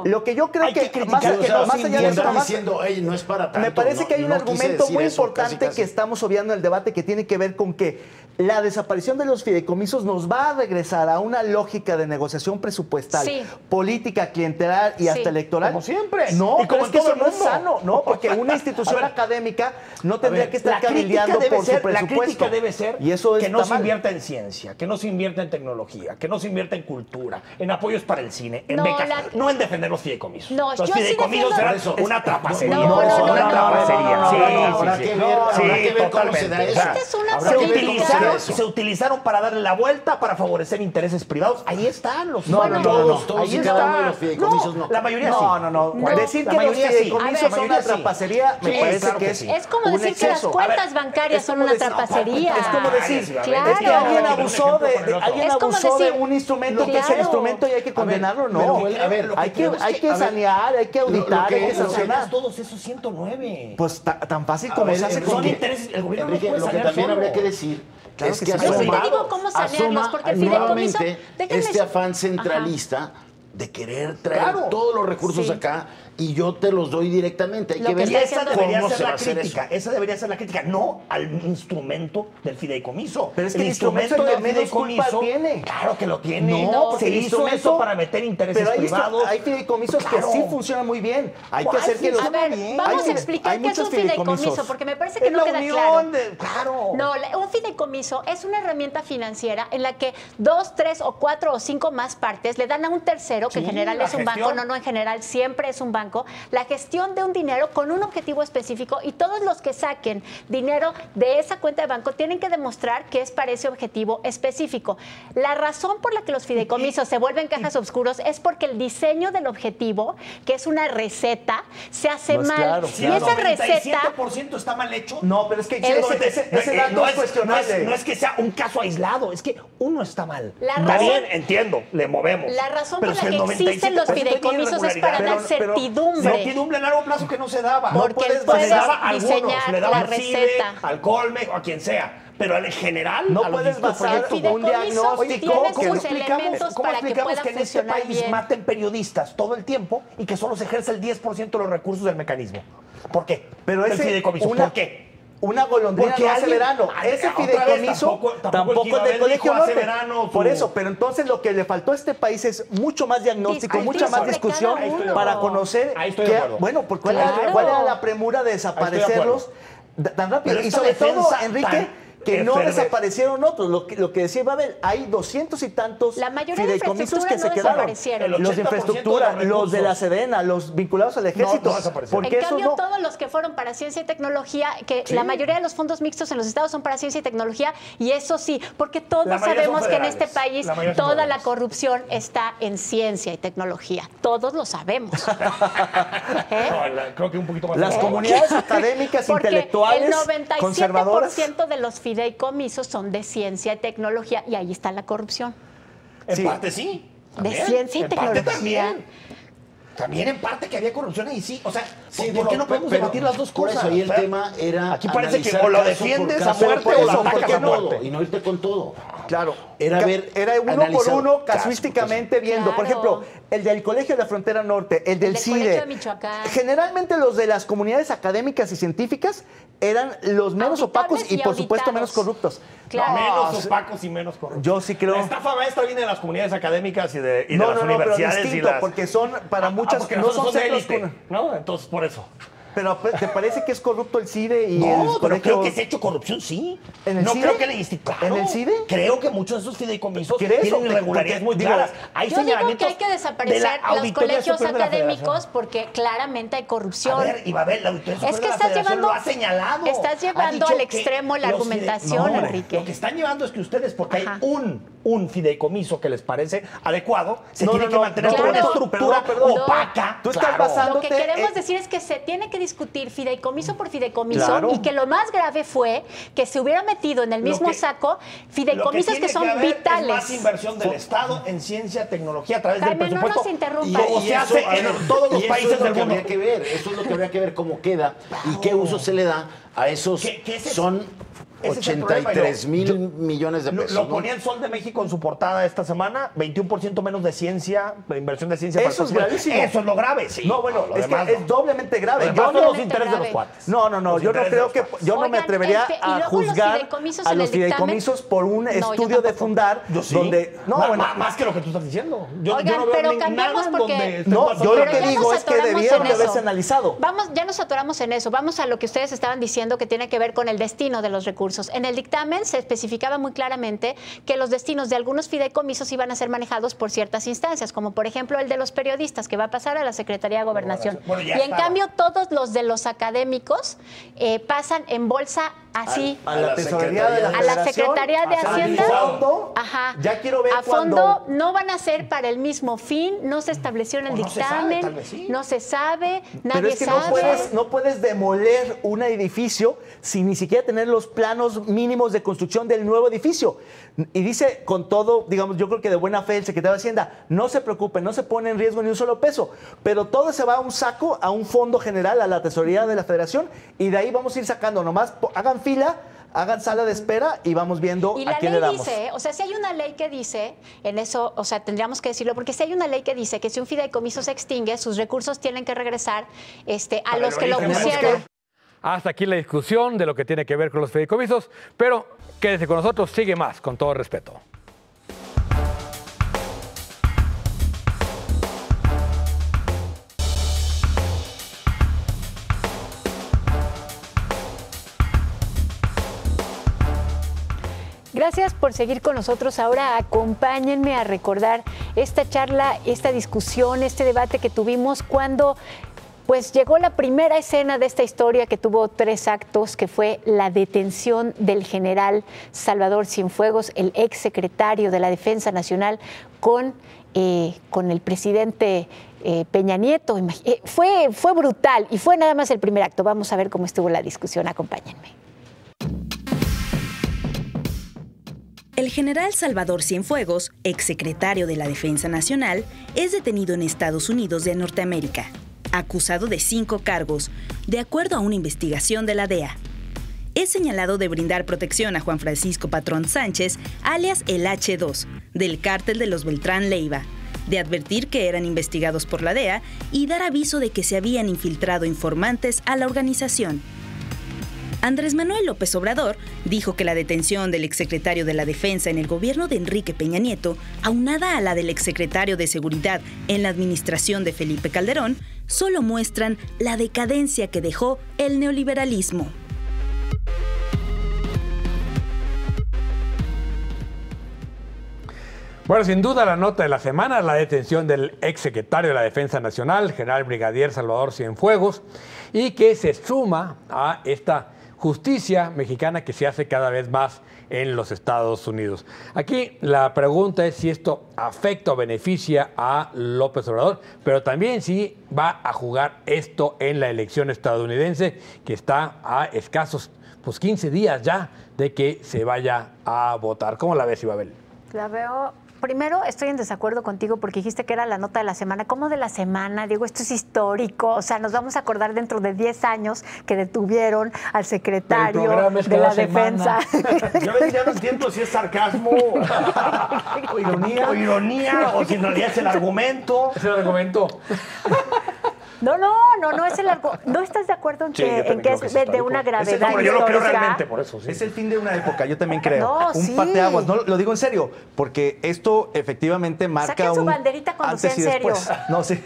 Lo que yo creo que más allá de eso, diciendo, no es para tanto, me parece que hay un argumento muy importante que estamos obviando en el debate, que tiene que ver con que la desaparición de los fideicomisos nos va a regresar a una lógica de negociación presupuestal, política, clientelar y hasta electoral. Como siempre. No, pero es que eso no es sano, ¿no? Porque una institución académica no tendría que estar cabildeando por su presupuesto. La crítica debe ser y eso que no se invierta en ciencia, que no se invierta en tecnología, que no se invierta en cultura, en apoyos para el cine, en becas, no en defender los fideicomisos. Los fideicomisos eran una trapacería. Una trapacería. Habrá que ver cómo se da eso. Se utilizaron para darle la vuelta, para favorecer intereses privados. Ahí están los todos y cada uno de los fideicomisos no. La mayoría sí. No. Decir que los fideicomisos son una trapacería me parece que es como decir que las cuentas bancarias son una trapacería. Es como decir, es que alguien abusó de un instrumento que es el instrumento y hay que condenarlo, no. Hay que sanear, hay que auditar, hay que sancionar. Todos esos 109. Pues tan fácil como se hace con intereses. El gobierno lo que también habría que decir es que asoma nuevamente este afán centralista de querer traer todos los recursos acá y yo te los doy directamente. Hay Lo que que ver está Esa haciendo- debería cómo ser se va la a hacer crítica. eso. Esa debería ser la crítica, no al instrumento del fideicomiso. Pero es que el instrumento es el que menos culpa tiene. Claro que lo tiene. No, se porque el hizo instrumento- eso para meter intereses Pero privados. hay fideicomisos Claro. que sí funcionan muy bien. Hay que ¿Cuál hacer que los... A ver, vamos a explicar qué es un fideicomiso, porque me parece que Es no la queda unión claro. claro. No, un fideicomiso es una herramienta financiera en la que 2, 3 o 4 o 5 más partes le dan a un tercero, que en Sí, general la es un banco, gestión. no, en general siempre es un banco, la gestión de un dinero con un objetivo específico, y todos los que saquen dinero de esa cuenta de banco tienen que demostrar que es para ese objetivo específico. La razón por la que los fideicomisos se vuelven cajas oscuros es porque el diseño del objetivo, que es una receta, se hace No es mal. claro. Y esa receta... 97% está mal hecho. No, pero es que El- ese dato es cuestionable. No es que sea un caso aislado, es que uno está mal. La Está razón- bien, entiendo, le movemos. La razón Pero por si la el que existen 97% los tiene fideicomisos es para dar irregularidades. certidumbre. Certidumbre a largo plazo que no se daba. Porque se puedes daba a algunos, diseñar le daban la al CIDE, receta. al Colme o a quien sea. Pero en general, No a los puedes distintos basar proyectos. un diagnóstico tiene que sus elementos ¿Cómo para que explicamos pueda que en este funcionar país bien? maten periodistas todo el tiempo y que solo se ejerce el 10% de los recursos del mecanismo? ¿Por qué? Pero Del ese- fideicomiso. una- ¿Por qué? Una golondrina Porque no hace alguien- verano. Ese otra vez, fideicomiso tampoco el es del Gibabel Colegio dijo hace Norte. verano Por su- eso, pero entonces lo que le faltó a este país es mucho más diagnóstico, Discutir mucha más sobre discusión cada uno. para conocer Ahí estoy de acuerdo. bueno, porque Claro. cuál era la premura de desaparecerlos tan rápido. Pero Y esta sobre todo, defensa Enrique, tan que no efervescente. desaparecieron otros. Lo que decía Babel, hay 200 y tantos La mayoría de fideicomisos infraestructura que se no quedaron. desaparecieron. El Los de 80% infraestructura, de los los de la recursos. Sedena, los vinculados al ejército. no desaparecieron. Porque En esos cambio, no. todos los que fueron para ciencia y tecnología, que la mayoría de los fondos mixtos en los estados son para ciencia y tecnología, y eso sí, porque todos La mayoría son sabemos que en federales. este país La mayoría son toda la federales. corrupción está en ciencia y tecnología. Todos lo sabemos. ¿Eh? No, creo que un poquito más. Las No. comunidades académicas, Porque intelectuales, el 97% conservadoras. de los fideicomisos son de ciencia y tecnología, y ahí está la corrupción. En Sí. parte sí. De también. ciencia y En parte tecnología. También en parte que había corrupción ahí sí. O sea, Sí, ¿por qué no podemos pero debatir las dos por cosas? eso, y el O sea, tema era aquí parece que analizar o lo caso por defiendes a caso, muerte por o lo eso, atacas porque a muerte. todo, y no irte con todo. Claro. Era ver, Era uno por analizar uno, caso, casuísticamente viendo. Por Claro. ejemplo, el del Colegio de la Frontera Norte, el del del CIDE. Colegio de Michoacán. Generalmente los de las comunidades académicas y científicas eran los menos Auditables opacos y, y por supuesto, menos auditados. corruptos. Claro. Menos opacos y menos corruptos. Yo sí creo. La estafa maestra viene de las comunidades académicas y de No, las no, no, pero universidades distinto, y las... porque son para muchas, porque no nosotros son de centros élite, con- ¿no? Entonces, por eso. Pero ¿te parece que es corrupto el CIDE y el No, pero colegio? creo que se ha hecho corrupción, sí. ¿En el no CIDE? creo que la institución. ¿En el CIDE? Creo que muchos de esos fideicomisos ¿Crees? tienen Porque- irregularidades muy digo, claras. Hay Yo digo que señalamientos hay que de la desaparecer los Auditoría colegios Superior de la académicos Federación. porque claramente hay corrupción. A ver, Ibabel, la Auditoría Superior Es que de la estás Federación llevando, lo ha señalado. estás Ha llevando dicho al que extremo la los argumentación, fide- Enrique. Lo que están llevando es que ustedes, porque Ajá. hay un fideicomiso que les parece adecuado, se No, tiene no, que no, mantener no, con una perdón, estructura perdón. opaca. Tú estás Claro. basando- Lo que queremos eh, decir es que se tiene que discutir fideicomiso por fideicomiso Claro. y que lo más grave fue que se hubiera metido en el Lo mismo que- saco Lo fideicomisos tiene que son haber vitales. Es más inversión del Estado en ciencia, tecnología a través Jaime, del no presupuesto. nos interrumpas. Como se hace en todos los países es lo del que mundo. habría que ver, eso es lo que habría que ver cómo queda y qué uso se le da a esos ¿Qué es ese? son Ese es el problema, 83,000 millones de Lo pesos. ¿no? ponía el Sol de México en su portada esta semana, 21% menos de ciencia, de inversión de ciencia. Eso es gravísimo. Eso es lo grave, sí. No, bueno, Lo es demás que no. es doblemente grave. Lo Yo demás son los Doblemente intereses de los grave. cuates. No, yo no intereses creo de que los cuates. yo no me Oigan, atrevería y a luego los juzgar fideicomisos a en los el dictamen. fideicomisos por un No, yo estudio de tampoco. fundar Yo sí. donde no, bueno, más que lo que tú estás diciendo. Yo Oigan, no veo pero nada cambiamos en porque- donde estén no, pasando yo lo Pero que ya digo nos es que atoramos debieron en de eso. haberse analizado. Ya nos atoramos en eso. Vamos a lo que ustedes estaban diciendo que tiene que ver con el destino de los recursos. En el dictamen se especificaba muy claramente que los destinos de algunos fideicomisos iban a ser manejados por ciertas instancias, como por ejemplo el de los periodistas, que va a pasar a la Secretaría de Gobernación. Bueno, ya y en estaba. cambio todos los de los académicos pasan en bolsa así. A la tesorería de la A la Federación, Secretaría de a Hacienda. fondo. Ajá. Ya quiero ver a cuando fondo no van a ser para el mismo fin, no se estableció en el O no se sabe, dictamen, tal vez sí. no se sabe, nadie Pero es que sabe. no puedes demoler un edificio sin ni siquiera tener los planos mínimos de construcción del nuevo edificio. Y dice con todo, digamos, yo creo que de buena fe el secretario de Hacienda, no se preocupen, no se pone en riesgo ni un solo peso, pero todo se va a un saco, a un fondo general, a la tesorería de la Federación, y de ahí vamos a ir sacando, nomás hagan fila, hagan sala de espera y vamos viendo y a quién le damos. Dice, o sea, si hay una ley que dice, en eso, o sea, tendríamos que decirlo, porque si hay una ley que dice que si un fideicomiso se extingue, sus recursos tienen que regresar a los que lo pusieron. Hasta aquí la discusión de lo que tiene que ver con los fideicomisos, pero quédese con nosotros, sigue más, con todo respeto. Gracias por seguir con nosotros. Ahora acompáñenme a recordar esta charla, esta discusión, este debate que tuvimos cuando pues llegó la primera escena de esta historia que tuvo 3 actos, que fue la detención del general Salvador Cienfuegos, el exsecretario de la Defensa Nacional, con el presidente Peña Nieto. Fue brutal y fue nada más el primer acto. Vamos a ver cómo estuvo la discusión. Acompáñenme. El general Salvador Cienfuegos, exsecretario de la Defensa Nacional, es detenido en Estados Unidos de Norteamérica, acusado de 5 cargos, de acuerdo a una investigación de la DEA. Es señalado de brindar protección a Juan Francisco Patrón Sánchez, alias el H2, del cártel de los Beltrán Leiva, de advertir que eran investigados por la DEA y dar aviso de que se habían infiltrado informantes a la organización. Andrés Manuel López Obrador dijo que la detención del exsecretario de la Defensa en el gobierno de Enrique Peña Nieto, aunada a la del exsecretario de Seguridad en la administración de Felipe Calderón, solo muestran la decadencia que dejó el neoliberalismo. Bueno, sin duda la nota de la semana, la detención del exsecretario de la Defensa Nacional, general brigadier Salvador Cienfuegos, y que se suma a esta justicia mexicana que se hace cada vez más en los Estados Unidos. Aquí la pregunta es si esto afecta o beneficia a López Obrador, pero también si va a jugar esto en la elección estadounidense, que está a escasos 15 días ya de que se vaya a votar. ¿Cómo la ves, Ibabel? La veo... Primero, estoy en desacuerdo contigo porque dijiste que era la nota de la semana. ¿Cómo de la semana? Digo, esto es histórico. O sea, nos vamos a acordar dentro de 10 años que detuvieron al secretario de la Defensa. Yo ya no entiendo si es sarcasmo o ironía o si en realidad es el argumento. Es el argumento. No, es el argumento. ¿No estás de acuerdo en que es de una gravedad yo lo creo realmente, por eso. Sí. Es el fin de una época, yo también creo. No, un parteaguas, no, lo digo en serio, porque esto efectivamente marca Saquen su banderita cuando sea en serio. No, sí.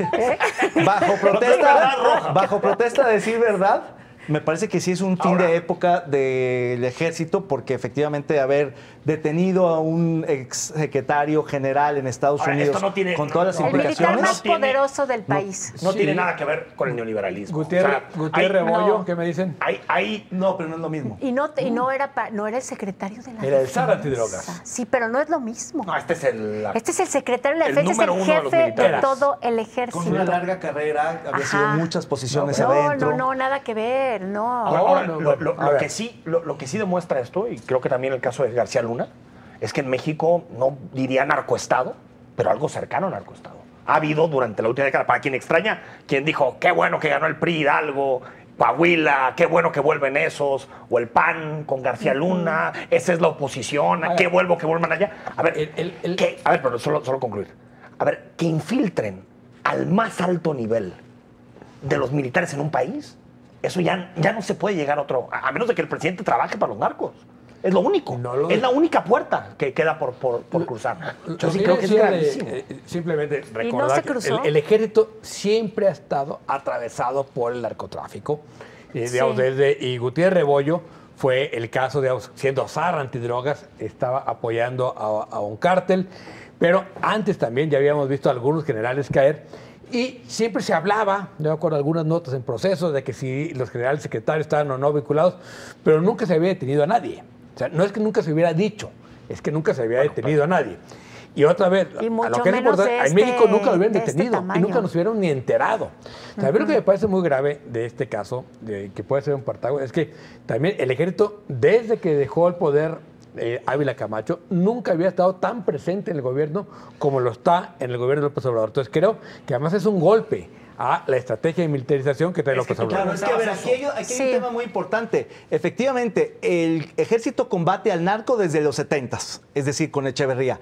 Bajo protesta de decir verdad, me parece que sí es un fin de época del ejército, porque efectivamente haber detenido a un exsecretario general en Estados Unidos con todas las implicaciones. El militar más poderoso del país. No tiene nada que ver con el neoliberalismo. Gutiérrez Bollo, ¿qué me dicen? No, pero no es lo mismo. Y no era el secretario de la Era el zar antidrogas. Sí, pero no es lo mismo. No, este es el secretario de la Defensa, es el jefe de todo el ejército. Con una larga carrera, había sido muchas posiciones adentro. No, nada que ver, no. Ahora, lo que sí demuestra esto, y creo que también el caso de García Luna, es que en México, no diría narcoestado, pero algo cercano a narcoestado. Ha habido durante la última década, para quien extraña, quien dijo, qué bueno que ganó el PRI Hidalgo, Coahuila, qué bueno que vuelven esos, o el PAN con García Luna, esa es la oposición, qué bueno que vuelvan allá. A ver, pero solo concluir. A ver, que infiltren al más alto nivel de los militares en un país, eso ya no se puede llegar a otro, a menos de que el presidente trabaje para los narcos. Es lo único. Es la única puerta que queda por cruzar. Yo sí creo que es gravísimo. Simplemente recordar que el ejército siempre ha estado atravesado por el narcotráfico. Digamos, y Gutiérrez Bollo fue el caso, digamos, siendo zar antidrogas, estaba apoyando a un cártel. Pero antes también ya habíamos visto a algunos generales caer. Y siempre se hablaba, yo me acuerdo algunas notas en proceso, de que si los generales secretarios estaban o no vinculados, pero nunca se había detenido a nadie. O sea, no es que nunca se hubiera dicho, es que nunca se había detenido a nadie. Y otra vez, a lo que es importante, en México nunca lo hubieran detenido y nunca nos hubieran ni enterado. O sea, a mí lo que me parece muy grave de este caso, que puede ser un partaguas, es que también el ejército, desde que dejó el poder Ávila Camacho, nunca había estado tan presente en el gobierno como lo está en el gobierno de López Obrador. Entonces creo que además es un golpe a la estrategia de militarización que trae López Obrador. Claro, es que a ver, aquí hay un tema muy importante. Efectivamente, el ejército combate al narco desde los 70s, es decir, con Echeverría.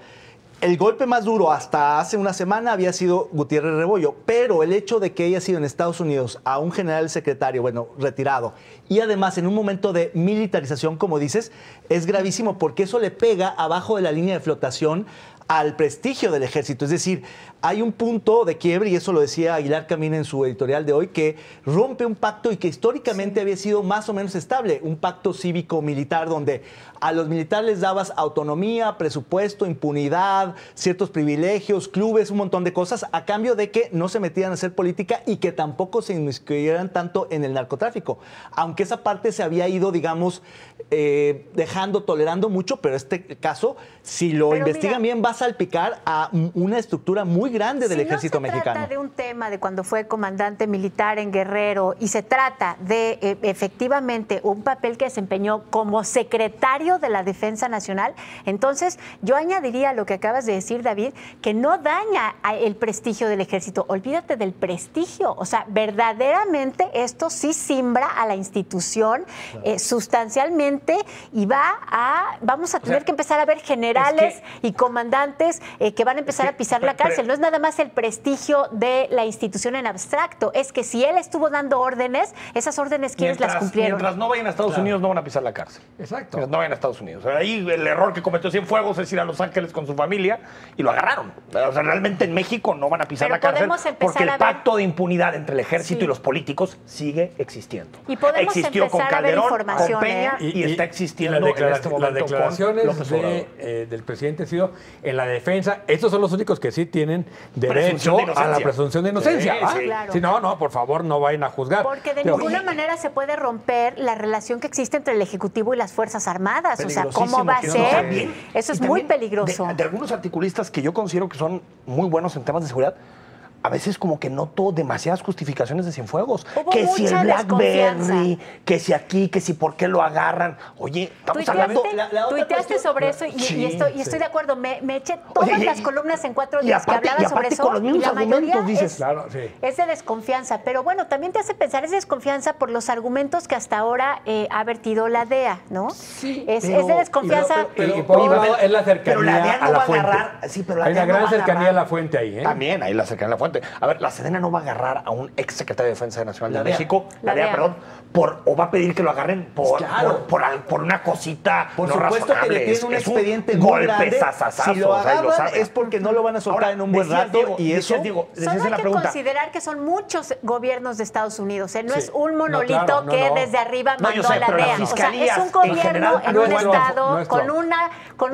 El golpe más duro hasta hace una semana había sido Gutiérrez Rebollo, pero el hecho de que haya sido en Estados Unidos a un general secretario, bueno, retirado, y además en un momento de militarización, como dices, es gravísimo porque eso le pega abajo de la línea de flotación al prestigio del ejército. Es decir, hay un punto de quiebre, y eso lo decía Aguilar Camín en su editorial de hoy, que rompe un pacto y que históricamente había sido más o menos estable, un pacto cívico-militar donde a los militares les dabas autonomía, presupuesto, impunidad, ciertos privilegios, clubes, un montón de cosas, a cambio de que no se metieran a hacer política y que tampoco se inmiscuyeran tanto en el narcotráfico. Aunque esa parte se había ido, digamos, dejando, tolerando mucho, pero este caso, si lo investigan bien, va a salpicar a una estructura muy grande del ejército mexicano. Se trata de un tema de cuando fue comandante militar en Guerrero y se trata de efectivamente un papel que desempeñó como secretario de la Defensa Nacional. Entonces, yo añadiría lo que acabas de decir, David, que no daña el prestigio del ejército. Olvídate del prestigio. O sea, verdaderamente esto sí simbra a la institución sustancialmente y vamos a tener que empezar a ver generales y comandantes que van a empezar a pisar la cárcel. No es nada más el prestigio de la institución en abstracto, es que si él estuvo dando órdenes, esas órdenes ¿quiénes las cumplieron? Mientras no vayan a Estados Unidos, no van a pisar la cárcel. Exacto. Mientras no vayan a Estados Unidos. Ahí el error que cometió Cienfuegos es ir a Los Ángeles con su familia y lo agarraron. O sea, realmente en México no van a pisar la cárcel porque el pacto de impunidad entre el ejército y los políticos sigue existiendo. Y podemos existió empezar con Calderón, a ver información, con Peña y está existiendo en este momento. Las declaraciones del presidente han sido en la defensa. Estos son los únicos que sí tienen derecho a la presunción de inocencia. Sí, claro. Si no, por favor, no vayan a juzgar. Porque de ninguna manera se puede romper la relación que existe entre el Ejecutivo y las Fuerzas Armadas. O sea, ¿cómo va a ser? Eso es muy peligroso. De algunos articulistas que yo considero que son muy buenos en temas de seguridad, a veces como que noto demasiadas justificaciones de Cienfuegos. Hubo que si el BlackBerry, que si aquí, que si por qué lo agarran. Oye, estamos hablando... Tuiteaste sobre eso y estoy de acuerdo. Me eché todas las columnas en 4 días que hablaba sobre eso. Con los mismos y la mayoría dices, es de desconfianza. Pero bueno, también te hace pensar, es desconfianza por los argumentos que hasta ahora ha vertido la DEA, ¿no? Sí, es de desconfianza. Pero por un lado es la cercanía a la fuente. Hay una gran cercanía a la fuente ahí, ¿eh? También hay la cercanía a la fuente. A ver, la Sedena no va a agarrar a un ex secretario de Defensa Nacional de México, la DEA, perdón, o va a pedir que lo agarren por una cosita por no supuesto razonable. Que le tiene un expediente muy grande. Si lo agarran es porque no lo van a soltar en un buen rato. Y eso, solo hay que considerar que son muchos gobiernos de Estados Unidos. No es un monolito que desde arriba mandó a la DEA. O sea, es un gobierno en un estado con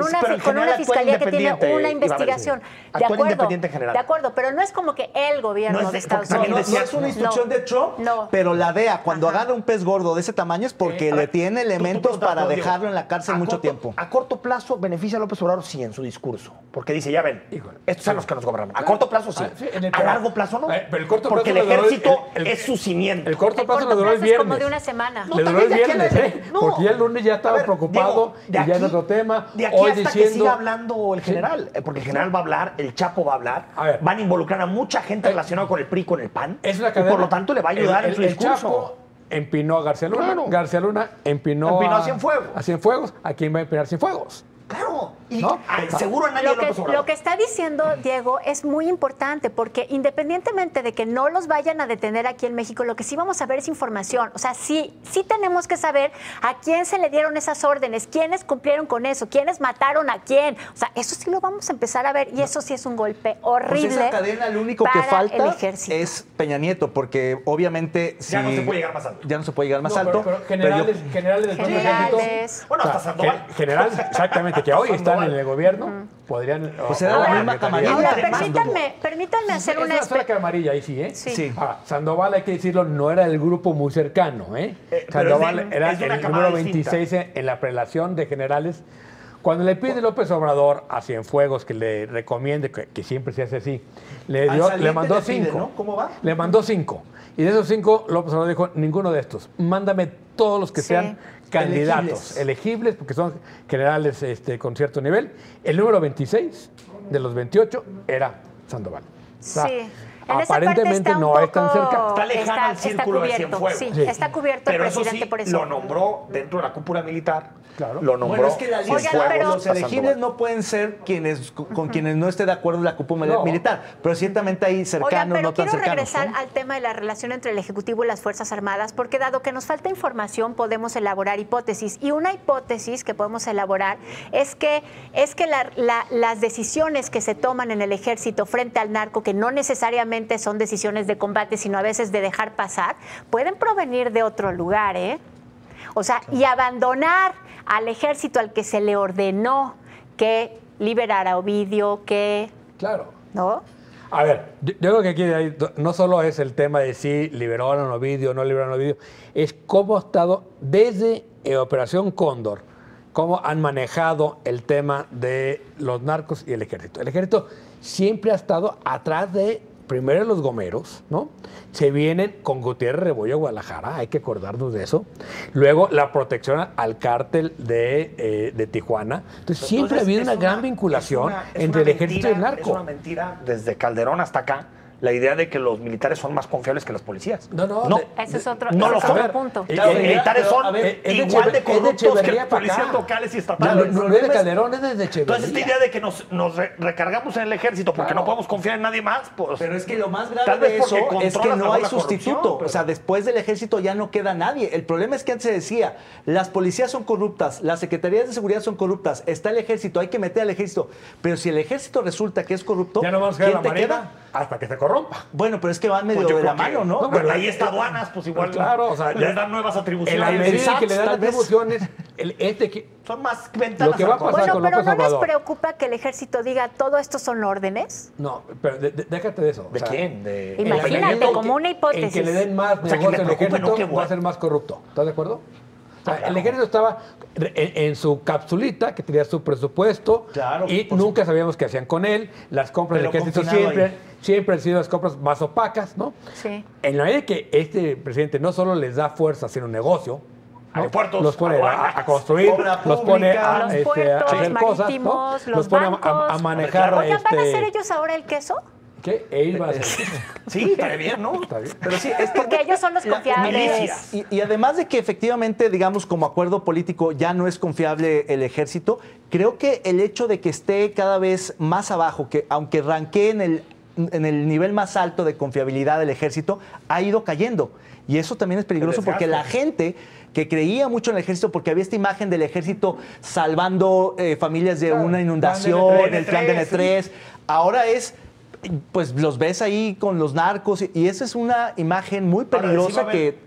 una fiscalía que tiene una investigación. De acuerdo, pero no es como que el gobierno de Estados Unidos. No es una instrucción de Trump, pero la DEA, cuando agarra un pez gordo de ese tamaño es porque le tiene elementos para dejarlo en la cárcel mucho tiempo. A corto plazo beneficia a López Obrador sí en su discurso, porque dice, ya ven, estos son los que nos gobernan. A corto plazo sí, a largo plazo no, pero el corto porque plazo el ejército es su cimiento. El corto plazo le duró el viernes. Es como de una semana. Le duró el viernes, porque ya el lunes ya estaba preocupado y ya es otro tema. De aquí hasta que siga hablando el general, porque el general va a hablar, el Chapo va a hablar, van a involucrar a mucha gente relacionada con el PRI, con el PAN, es una cadena, y por lo tanto le va a ayudar en su discurso. El Chapo empinó a García Luna, García Luna empinó a Cienfuegos. A Cienfuegos, ¿a quién va a empinar Cienfuegos? Claro, y ¿no? Seguro a nadie lo que está diciendo Diego es muy importante porque independientemente de que no los vayan a detener aquí en México, lo que sí vamos a ver es información. O sea, sí tenemos que saber a quién se le dieron esas órdenes, quiénes cumplieron con eso, quiénes mataron a quién. O sea, eso sí lo vamos a empezar a ver y eso sí es un golpe horrible. Pues esa cadena lo único que falta es Peña Nieto, porque obviamente ya no se puede llegar más alto. Ya no se puede llegar más alto. Pero generales del ejército. Bueno, hasta Sandoval. Generales, exactamente, que hoy están en el gobierno, podrían... Pues era la misma camarilla. Ahora, permítanme hacer una... Es una camarilla ahí, sí, ¿eh? Sí. Ahora, Sandoval, hay que decirlo, no era del grupo muy cercano, ¿eh? Sandoval era el número 26 en la prelación de generales Cuando le pide López Obrador a Cienfuegos que le recomiende, que siempre se hace así, le mandó 5. ¿no? ¿Cómo va? Le mandó 5. Y de esos 5, López Obrador dijo, ninguno de estos. Mándame todos los que sean candidatos, elegibles, porque son generales con cierto nivel. El número 26 de los 28 era Sandoval. O sea, aparentemente no es tan cerca. Está lejano al círculo de Cienfuegos. Sí, está cubierto el presidente por eso. Lo nombró dentro de la cúpula militar. Claro. Lo nombró. Bueno, es que la lista, los elegibles no pueden ser con quienes no esté de acuerdo la cúpula militar, pero ciertamente hay cercanos, no tan cercanos. Quiero regresar al tema de la relación entre el Ejecutivo y las Fuerzas Armadas, porque dado que nos falta información, podemos elaborar hipótesis. Y una hipótesis que podemos elaborar es que las decisiones que se toman en el Ejército frente al narco, que no necesariamente son decisiones de combate, sino a veces de dejar pasar, pueden provenir de otro lugar, ¿eh? O sea, y abandonar al ejército al que se le ordenó que liberara a Ovidio, que... Claro. ¿No? A ver, yo creo que aquí no solo es el tema de si liberaron a Ovidio o no liberaron a Ovidio, es cómo ha estado desde Operación Cóndor, cómo han manejado el tema de los narcos y el ejército. El ejército siempre ha estado atrás de, primero los gomeros, ¿no? Se vienen con Gutiérrez Rebollo a Guadalajara, hay que acordarnos de eso. Luego la protección al cártel de Tijuana. Entonces siempre ha habido una gran vinculación entre el ejército y el narco. Es una mentira desde Calderón hasta acá. La idea de que los militares son más confiables que los policías. No. Ese es otro, no lo son. Punto. Los militares son igual de corruptos que los policías locales y estatales. No es de Calderón, es desde Echeverría. Entonces, esta idea de que nos recargamos en el ejército porque no podemos confiar en nadie más, pues... Pero es que lo más grave de eso es que no hay sustituto. O sea, después del ejército ya no queda nadie. El problema es que antes se decía, las policías son corruptas, las secretarías de seguridad son corruptas, está el ejército, hay que meter al ejército. Pero si el ejército resulta que es corrupto, ya no vamos a quedar ¿quién te queda? Hasta que se corrompa. Bueno, pero es que van medio de la mano, ¿no? No, pero ahí está aduanas, pues igual. Claro, o sea, les dan nuevas atribuciones. En la medida que le dan atribuciones, son más ventanas. Lo que va a pasar bueno, con pero López ¿no Obrador. les preocupa que el ejército diga todo esto son órdenes? No, pero déjate de eso. ¿De quién? Imagínate, como una hipótesis. En que le den más negocio al ejército, va a ser más corrupto. ¿Estás de acuerdo? O sea, el ejército estaba en su capsulita, que tenía su presupuesto, y nunca sabíamos qué hacían con él. Las compras del ejército siempre han sido las compras más opacas, ¿no? Sí. En la medida que este presidente no solo les da fuerza a hacer un negocio, ¿no? Aeropuertos, los pone a construir, los pone a hacer cosas, ¿no? Los pone bancos, a manejar. Oigan, ¿van a hacer ellos ahora el queso? ¿Qué? Él va a hacer. Sí, está bien, ¿no? Está bien. Pero sí, es que porque ellos son los confiables. Y además de que efectivamente, digamos, como acuerdo político ya no es confiable el ejército, creo que el hecho de que esté cada vez más abajo, que aunque ranquee en el nivel más alto de confiabilidad del ejército, ha ido cayendo. Y eso también es peligroso porque la gente que creía mucho en el ejército, porque había esta imagen del ejército salvando familias de una inundación, el plan de N3, ahora pues los ves ahí con los narcos y esa es una imagen muy peligrosa que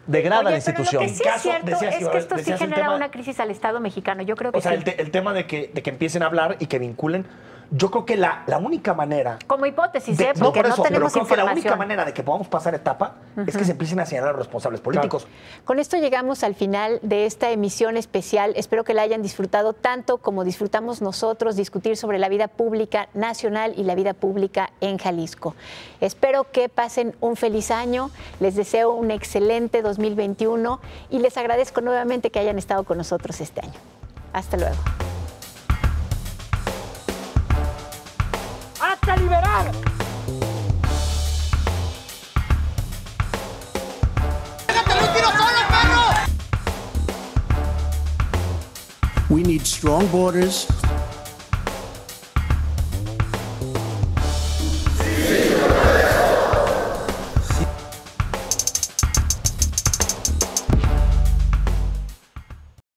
degrada la institución. Lo que sí es cierto es que esto sí genera una crisis al Estado mexicano. Yo creo que sí. O sea, el tema de que empiecen a hablar y que vinculen, yo creo que la única manera... Como hipótesis, porque no tenemos información. La única manera de que podamos pasar etapa es que se empiecen a señalar a los responsables políticos. Claro. Con esto llegamos al final de esta emisión especial. Espero que la hayan disfrutado tanto como disfrutamos nosotros discutir sobre la vida pública nacional y la vida pública en Jalisco. Espero que pasen un feliz año. Les deseo un excelente 2021 y les agradezco nuevamente que hayan estado con nosotros este año. Hasta luego. ¡Hasta liberar! We need strong borders,